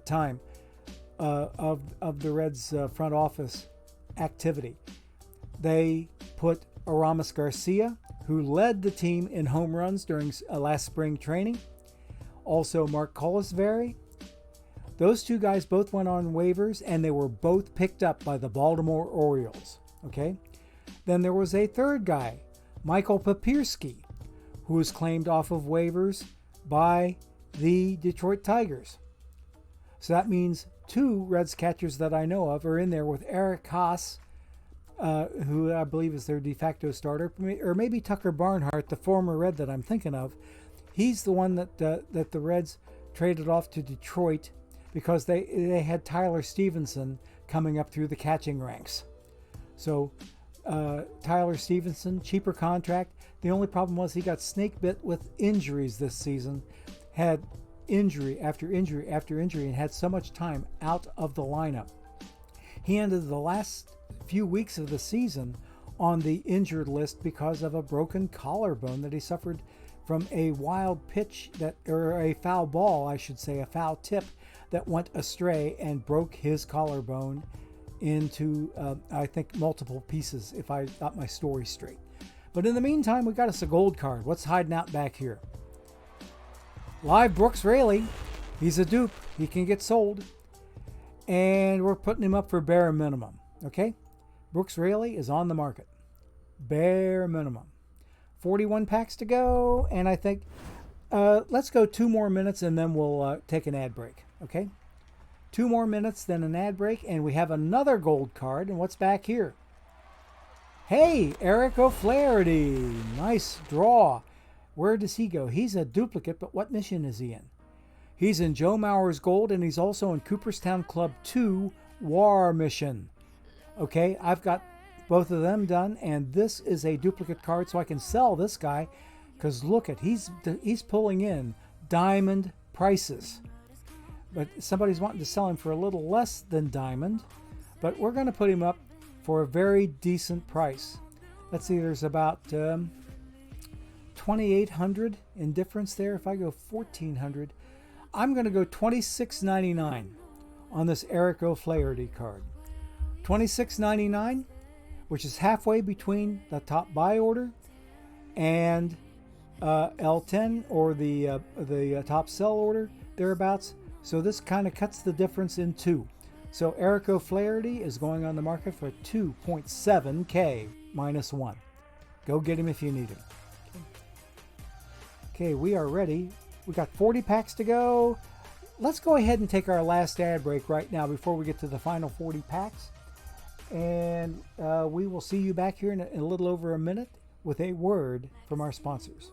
time of the Reds front office activity. They put Aramis Garcia, who led the team in home runs during last spring training. Also Mark Collisberry. Those 2 guys both went on waivers, and they were both picked up by the Baltimore Orioles. Okay. Then there was a 3rd guy, Michael Papirski, who was claimed off of waivers by the Detroit Tigers. So that means 2 Reds catchers that I know of are in there with Eric Haas, who I believe is their de facto starter, or maybe Tucker Barnhart, the former Red that I'm thinking of. He's the one that the Reds traded off to Detroit because they had Tyler Stevenson coming up through the catching ranks. So Tyler Stevenson, cheaper contract. The only problem was he got snake bit with injuries this season, had injury after injury after injury, and had so much time out of the lineup. He ended the last few weeks of the season on the injured list because of a broken collarbone that he suffered from a wild pitch or a foul ball, I should say, a foul tip that went astray and broke his collarbone into, I think, multiple pieces, if I got my story straight. But in the meantime, we got us a gold card. What's hiding out back here? Live Brooks Raley. He's a dupe. He can get sold. And we're putting him up for bare minimum. Okay? Brooks Raley is on the market. Bare minimum. 41 packs to go. And I think let's go 2 more minutes and then we'll take an ad break. Okay? 2 more minutes, then an ad break. And we have another gold card. And what's back here? Hey, Eric O'Flaherty. Nice draw. Where does he go? He's a duplicate, but what mission is he in? He's in Joe Mauer's Gold, and he's also in Cooperstown Club 2 War Mission. Okay, I've got both of them done, and this is a duplicate card, so I can sell this guy, because look at, he's pulling in diamond prices. But somebody's wanting to sell him for a little less than diamond, but we're going to put him up for a very decent price. Let's see, there's about 2,800 in difference there. If I go 1,400, I'm going to go $26.99 on this Eric O'Flaherty card. $26.99, which is halfway between the top buy order and L10 or the top sell order, thereabouts. So this kind of cuts the difference in 2. So Eric O'Flaherty is going on the market for $2.7K -1. Go get him if you need him. Okay, we are ready. We got 40 packs to go. Let's go ahead and take our last ad break right now before we get to the final 40 packs. And we will see you back here in a little over a minute with a word from our sponsors.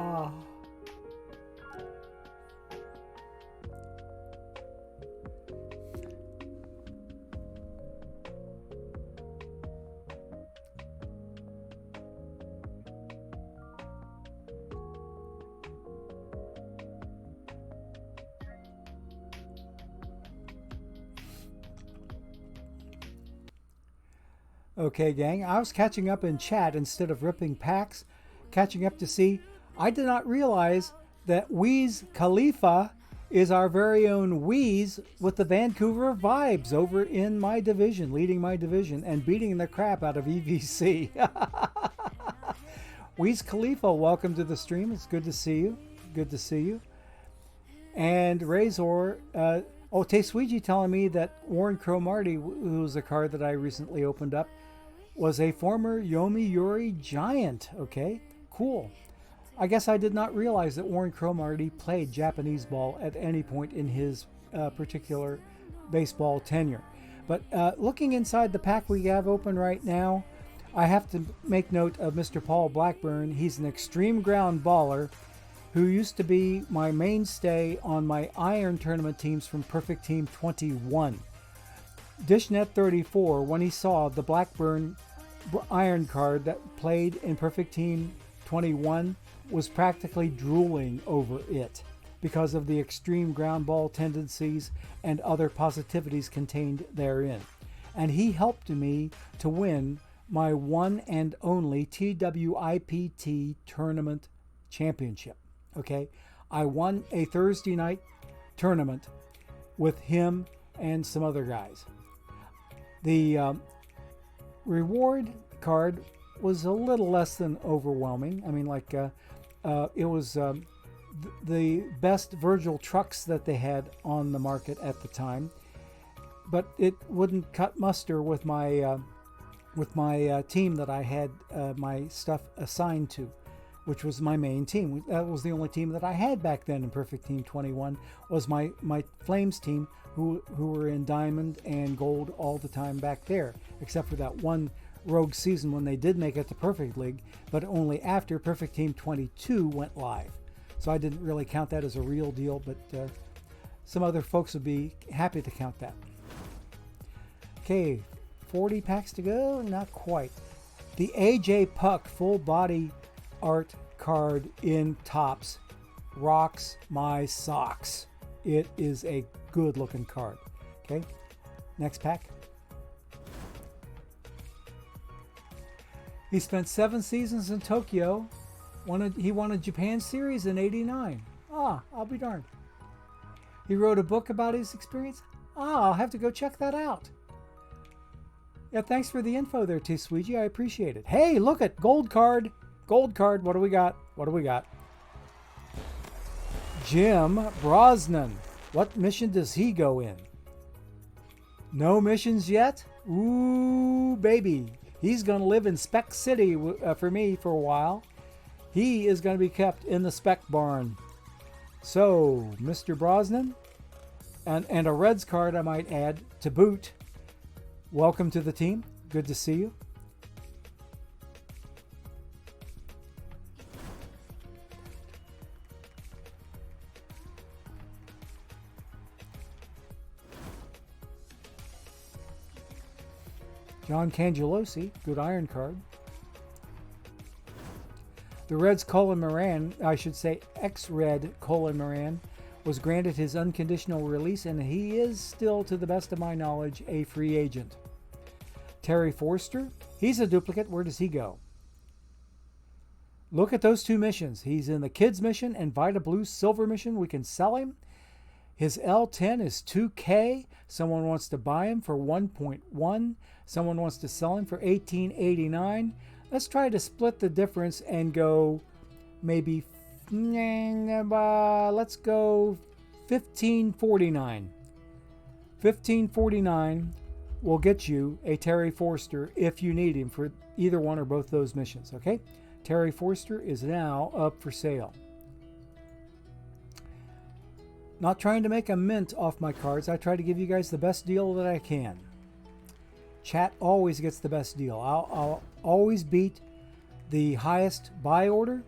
Ah. Okay, gang, I was catching up in chat instead of ripping packs, catching up to see. I did not realize that Wiz Khalifa is our very own Wiz with the Vancouver Vibes over in my division, leading my division and beating the crap out of EVC. Wiz Khalifa, welcome to the stream. It's good to see you. Good to see you. And Razor, Tesuiji telling me that Warren Cromartie, who's a card that I recently opened up, was a former Yomiuri Giant. Okay, cool. I guess I did not realize that Warren Cromartie played Japanese ball at any point in his particular baseball tenure. But looking inside the pack we have open right now, I have to make note of Mr. Paul Blackburn. He's an extreme ground baller who used to be my mainstay on my Iron Tournament teams from Perfect Team 21. Dishnet 34, when he saw the Blackburn Iron card that played in Perfect Team 21, was practically drooling over it because of the extreme ground ball tendencies and other positivities contained therein. And he helped me to win my one and only TWIPT tournament championship. Okay, I won a Thursday night tournament with him and some other guys. The reward card was a little less than overwhelming. I mean, like it was the best Virgil trucks that they had on the market at the time, but it wouldn't cut muster with my team that I had my stuff assigned to, which was my main team. That was the only team that I had back then in Perfect Team 21, was my Flames team, who were in Diamond and Gold all the time back there, except for that one rogue season when they did make it to Perfect League, but only after Perfect Team 22 went live. So I didn't really count that as a real deal, but some other folks would be happy to count that. Okay, 40 packs to go? Not quite. The AJ Puck full body art card in Topps rocks my socks. It is a good looking card. Okay, next pack. He spent 7 seasons in Tokyo. He won a Japan Series in '89. Ah, I'll be darned. He wrote a book about his experience. Ah, I'll have to go check that out. Yeah, thanks for the info there, Tesuiji. I appreciate it. Hey, look at gold card. Gold card. What do we got? What do we got? Jim Brosnan. What mission does he go in? No missions yet? Ooh, baby. He's going to live in Spec City for me for a while. He is going to be kept in the Spec Barn. So, Mr. Brosnan, and a Reds card I might add to boot. Welcome to the team. Good to see you. John Cangelosi, good iron card. The Reds' Colin Moran, I should say ex-Red Colin Moran, was granted his unconditional release, and he is still, to the best of my knowledge, a free agent. Terry Forster, he's a duplicate. Where does he go? Look at those 2 missions. He's in the Kids mission and Vita Blue Silver mission. We can sell him. His L10 is 2K. Someone wants to buy him for 1.1. Someone wants to sell him for $18.89. Let's try to split the difference and go maybe, let's go $15.49. $15.49 will get you a Terry Forster if you need him for either one or both those missions, okay? Terry Forster is now up for sale. Not trying to make a mint off my cards. I try to give you guys the best deal that I can. Chat always gets the best deal. I'll always beat the highest buy order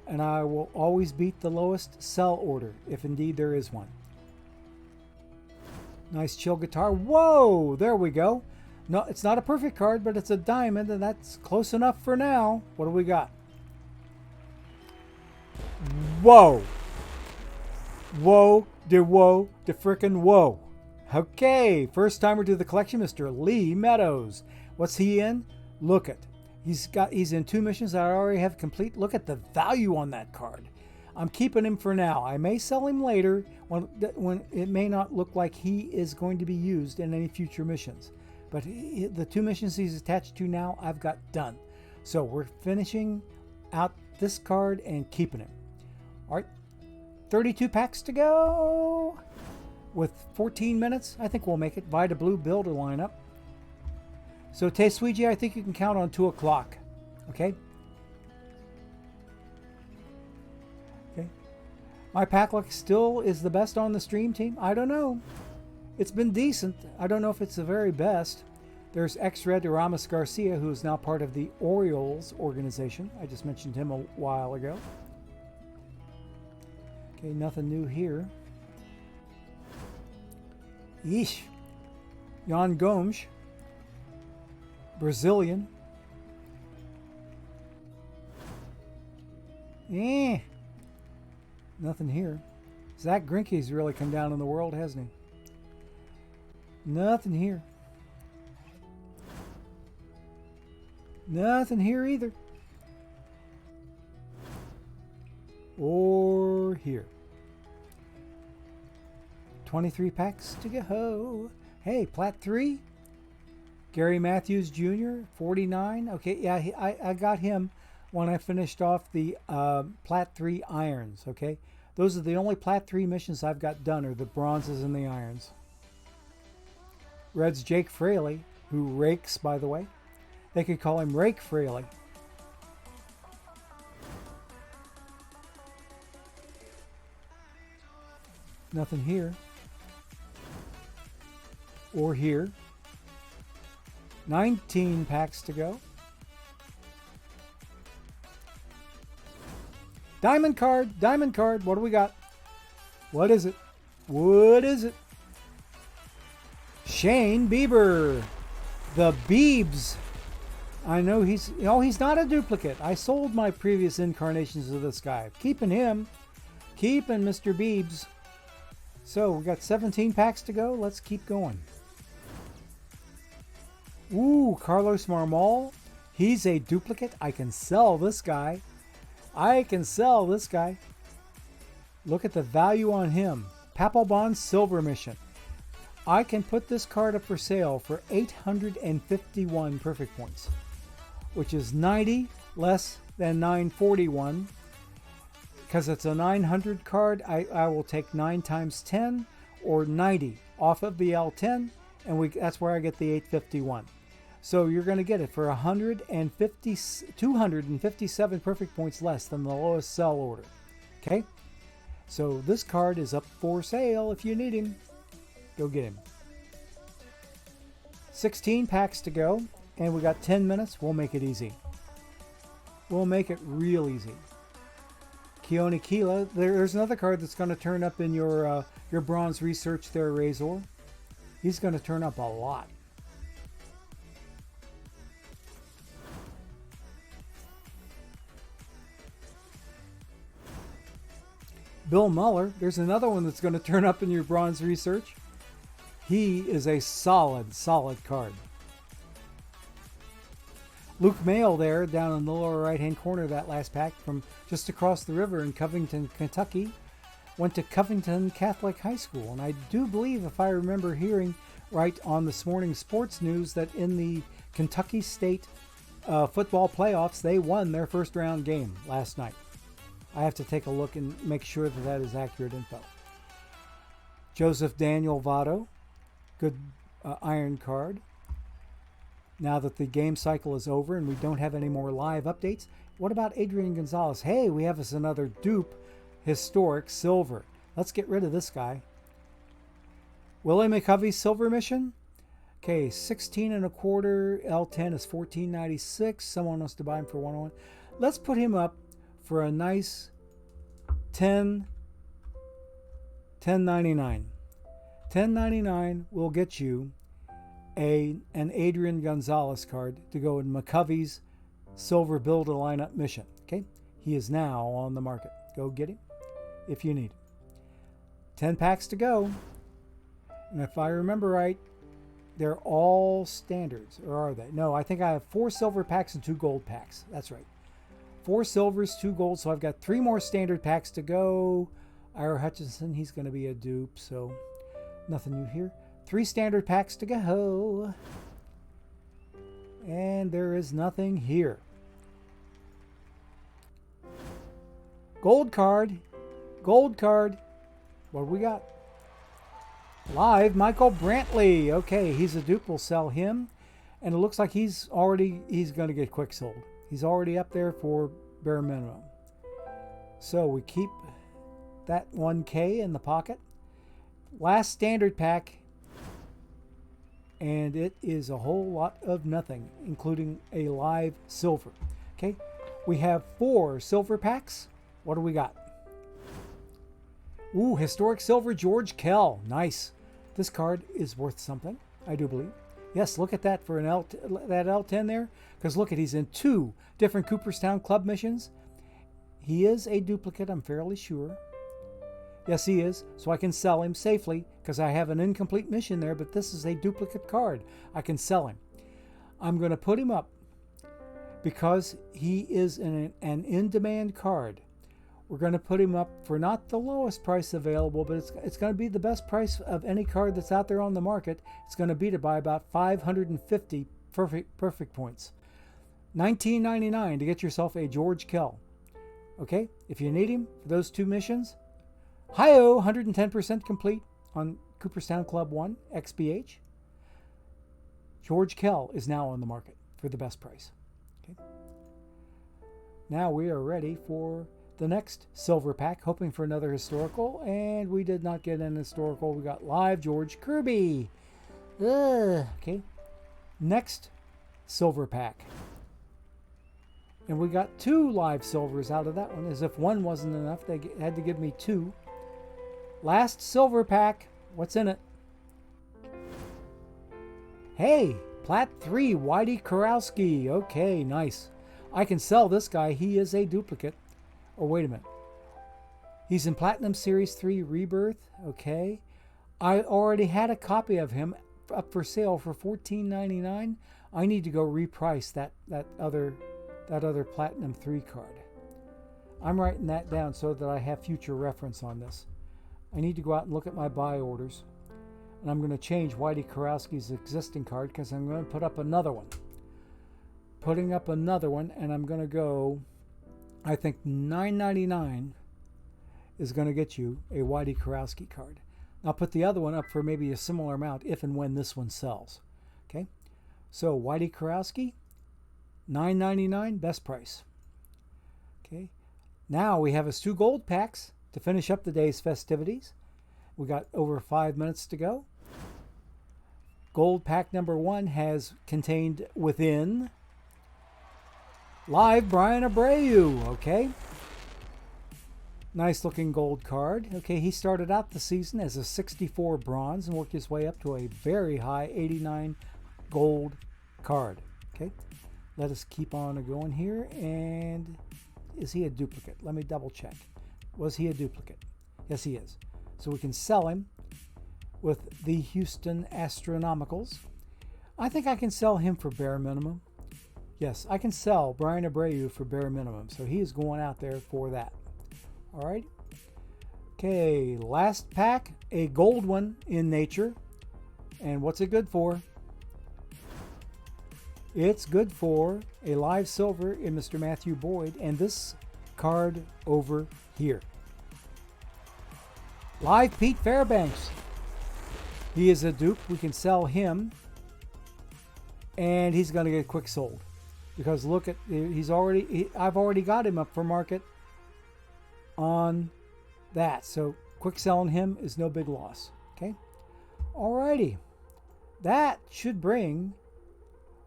and I will always beat the lowest sell order, if indeed there is one. Nice chill guitar. Whoa, there we go. No, it's not a perfect card, but it's a diamond, and that's close enough for now. What do we got? Whoa. Whoa, de frickin' whoa. Okay, first timer to the collection, Mr. Lee Meadows. What's he in? Look at. He's in 2 missions that I already have complete. Look at the value on that card. I'm keeping him for now. I may sell him later when it may not look like he is going to be used in any future missions. But the 2 missions he's attached to now, I've got done. So we're finishing out this card and keeping him. All right, 32 packs to go. With 14 minutes, I think we'll make it. Vita Blue builder lineup. So Tesuiji, I think you can count on 2 o'clock. Okay? Okay. My pack luck still is the best on the stream team. I don't know. It's been decent. I don't know if it's the very best. There's X-Red Aramis Garcia, who is now part of the Orioles organization. I just mentioned him a while ago. Okay, nothing new here. Yeesh. Jan Gomes. Brazilian. Nothing here. Zach Greinke's really come down in the world, hasn't he? Nothing here. Nothing here either. Or here. 23 packs to go. Hey, Plat 3. Gary Matthews Jr., 49. Okay, yeah, I got him when I finished off the Plat 3 irons, okay? Those are the only Plat 3 missions I've got done, are the bronzes and the irons. Red's Jake Fraley, who rakes, by the way. They could call him Rake Fraley. Nothing here. Or here. 19 packs to go. Diamond card. What do we got? What is it? What is it? Shane Bieber. The Biebs. I know he's not a duplicate. I sold my previous incarnations of this guy. Keeping him. Keeping Mr. Biebs. So we got 17 packs to go. Let's keep going. Ooh, Carlos Marmol. He's a duplicate. I can sell this guy. Look at the value on him. Papelbon Silver Mission. I can put this card up for sale for 851 perfect points, which is 90 less than 941. Because it's a 900 card, I will take 9 times 10 or 90 off of the L10, and that's where I get the 851. So you're going to get it for 257 perfect points less than the lowest sell order. Okay? So this card is up for sale if you need him. Go get him. 16 packs to go, and we got 10 minutes. We'll make it easy. We'll make it real easy. Keone Keela. There's another card that's going to turn up in your bronze research there, Razor. He's going to turn up a lot. Bill Muller. There's another one that's going to turn up in your bronze research. He is a solid card. Luke Mail there down in the lower right-hand corner of that last pack from just across the river in Covington, Kentucky. Went to Covington Catholic High School. And I do believe, if I remember hearing right on this morning's sports news, that in the Kentucky State football playoffs, they won their first round game last night. I have to take a look and make sure that that is accurate info. Joseph Daniel Votto. Good iron card. Now that the game cycle is over and we don't have any more live updates, what about Adrian Gonzalez? Hey, we have us another dupe, historic silver. Let's get rid of this guy. Willie McCovey's silver mission. Okay, 16 and a quarter. L10 is $14.96. Someone wants to buy him for 101. Let's put him up for a nice 10.99. 10.99 will get you an Adrian Gonzalez card to go in McCovey's Silver Build a Lineup mission. Okay, he is now on the market. Go get him if you need him. 10 packs to go. And if I remember right, they're all standards, or are they? No, I think I have 4 silver packs and 2 gold packs. That's right. 4 silvers, 2 gold, so I've got 3 more standard packs to go. Ira Hutchinson, he's going to be a dupe, so nothing new here. 3 standard packs to go. And there is nothing here. Gold card. Gold card. What do we got? Live, Michael Brantley. Okay, he's a dupe. We'll sell him. And it looks like he's going to get quick sold. He's already up there for bare minimum. So we keep that 1K in the pocket. Last standard pack. And it is a whole lot of nothing, including a live silver. Okay, we have 4 silver packs. What do we got? Ooh, historic silver George Kell. Nice. This card is worth something, I do believe. Yes, look at that for that L10 there. Because look at, he's in 2 different Cooperstown Club missions. He is a duplicate, I'm fairly sure. Yes, he is. So I can sell him safely because I have an incomplete mission there, but this is a duplicate card. I can sell him. I'm going to put him up because he is an in-demand card. We're going to put him up for not the lowest price available, but it's going to be the best price of any card that's out there on the market. It's going to beat it by about 550 perfect points. $19.99 to get yourself a George Kell. Okay, if you need him for those 2 missions, Hi-Oh, 110% complete on Cooperstown Club 1 XBH. George Kell is now on the market for the best price. Okay. Now we are ready for the next silver pack, hoping for another historical, and we did not get an historical. We got live George Kirby. Okay. Next silver pack. And we got 2 live silvers out of that one. As if 1 wasn't enough, they had to give me 2. Last silver pack. What's in it? Hey, Plat 3, Whitey Kurowski. Okay, nice. I can sell this guy. He is a duplicate. Oh, wait a minute. He's in Platinum Series 3 Rebirth. Okay. I already had a copy of him up for sale for $14.99. I need to go reprice that other Platinum 3 card. I'm writing that down so that I have future reference on this. I need to go out and look at my buy orders. And I'm going to change Whitey Kurowski's existing card because I'm going to put up another one. Putting up another one, and I'm going to go, I think $9.99 is going to get you a Whitey Kurowski card. I'll put the other one up for maybe a similar amount if and when this one sells. Okay, so Whitey Kurowski, $9.99, best price. Okay, now we have his 2 gold packs to finish up the day's festivities. We got over 5 minutes to go. Gold pack number 1 has contained within live Brian Abreu. Okay, nice looking gold card. Okay, he started out the season as a 64 bronze and worked his way up to a very high 89 gold card. Okay, let us keep on going here. And is he a duplicate? Let me double check. Was he a duplicate? Yes, he is. So we can sell him with the Houston Astronomicals. I think I can sell him for bare minimum. Yes, I can sell Brian Abreu for bare minimum. So he is going out there for that. All right. Okay, last pack, a gold one in nature. And what's it good for? It's good for a live silver in Mr. Matthew Boyd and this card over here. Live Pete Fairbanks. He is a dupe. We can sell him and he's going to get quick sold because look at, I've already got him up for market on that. So quick selling him is no big loss. Okay. Alrighty. That should bring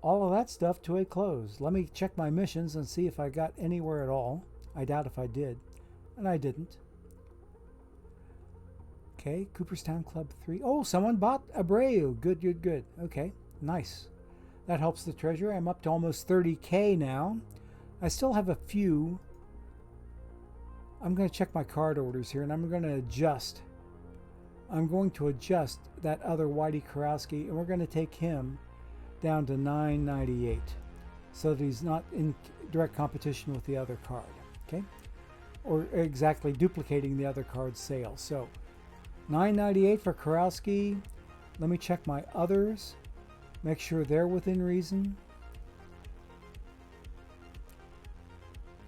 all of that stuff to a close. Let me check my missions and see if I got anywhere at all. I doubt if I did. And I didn't. Okay, Cooperstown Club 3. Oh, someone bought Abreu. Good, good, good. Okay, nice. That helps the treasure. I'm up to almost 30K now. I still have a few. I'm going to check my card orders here, and I'm going to adjust. I'm going to adjust that other Whitey Karowski, and we're going to take him down to 998 so that he's not in direct competition with the other card. Okay? Or exactly duplicating the other card's sales. So 998 for Karowski. Let me check my others. Make sure they're within reason.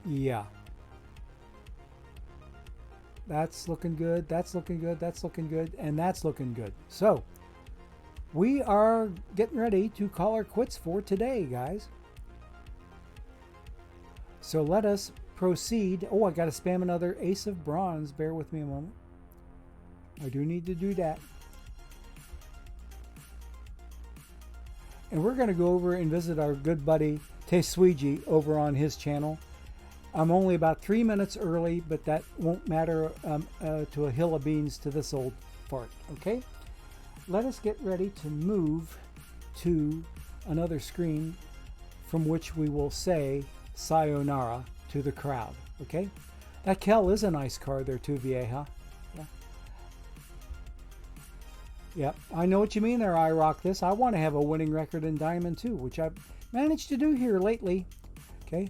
Yeah. That's looking good. That's looking good. That's looking good. And that's looking good. So we are getting ready to call our quits for today, guys. So let us proceed. Oh, I got to spam another Ace of Bronze. Bear with me a moment. I do need to do that. And we're going to go over and visit our good buddy Tesuiji over on his channel. I'm only about 3 minutes early, but that won't matter to a hill of beans to this old fart, okay? Let us get ready to move to another screen from which we will say sayonara to the crowd, okay? That Kel is a nice card there too, Vieja. Yeah. Yep, I know what you mean there, I rock this. I want to have a winning record in Diamond too, which I've managed to do here lately, okay?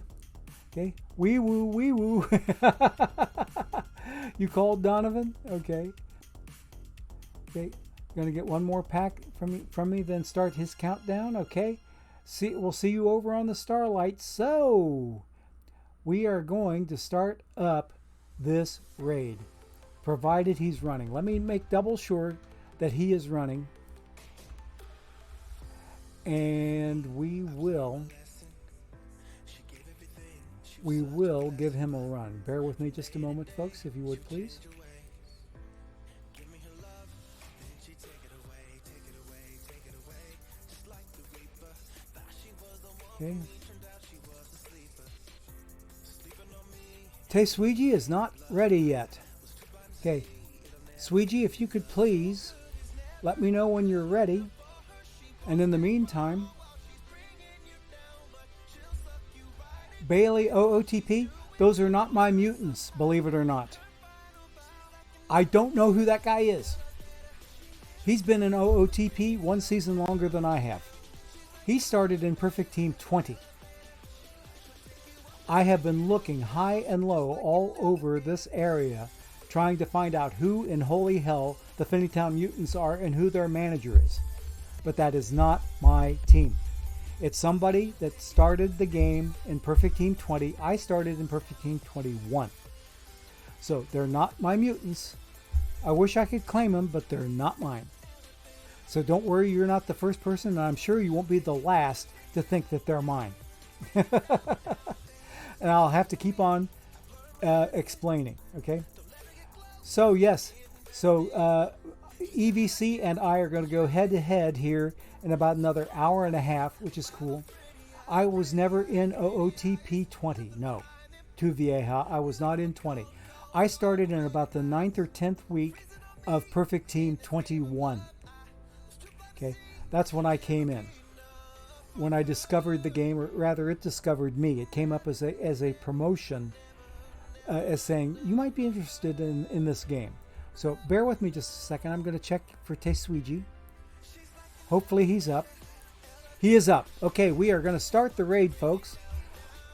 Okay, wee woo, wee woo. You called Donovan? Okay. Okay, gonna get one more pack from me, then start his countdown. Okay. We'll see you over on the Starlight. So we are going to start up this raid, provided he's running. Let me make double sure that he is running, and we will give him a run. Bear with me just a moment, folks, if you would, please. Okay. Tesuiji is not ready yet. Okay. Suiji, if you could please let me know when you're ready. And in the meantime, Bailey OOTP, those are not my mutants, believe it or not. I don't know who that guy is. He's been in OOTP one season longer than I have. He started in Perfect Team 20. I have been looking high and low all over this area trying to find out who in holy hell the Finneytown Mutants are and who their manager is. But that is not my team. It's somebody that started the game in Perfect Team 20. I started in Perfect Team 21. So they're not my mutants. I wish I could claim them, but they're not mine. So don't worry, you're not the first person, and I'm sure you won't be the last to think that they're mine. And I'll have to keep on explaining, okay? So yes, so EVC and I are going to go head to head here in about another hour and a half, which is cool. I was never in OOTP 20. No, to Vieja, I was not in 20. I started in about the 9th or 10th week of Perfect Team 21. Okay, that's when I came in. When I discovered the game, or rather it discovered me. It came up as a promotion, as saying, you might be interested in this game. So bear with me just a second. I'm going to check for Tesuiji. Hopefully he's up. He is up. Okay, we are going to start the raid, folks.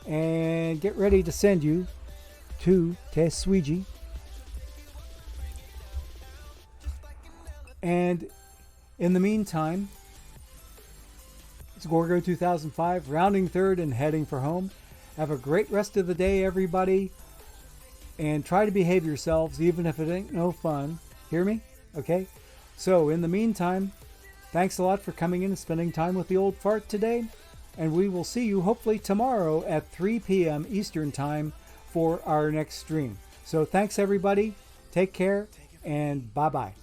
And get ready to send you to Tesuiji. And in the meantime, it's Gorgo 2005, rounding third and heading for home. Have a great rest of the day, everybody. And try to behave yourselves, even if it ain't no fun. Hear me? Okay? So, in the meantime, thanks a lot for coming in and spending time with the old fart today. And we will see you hopefully tomorrow at 3 p.m. Eastern Time for our next stream. So, thanks everybody. Take care and bye-bye.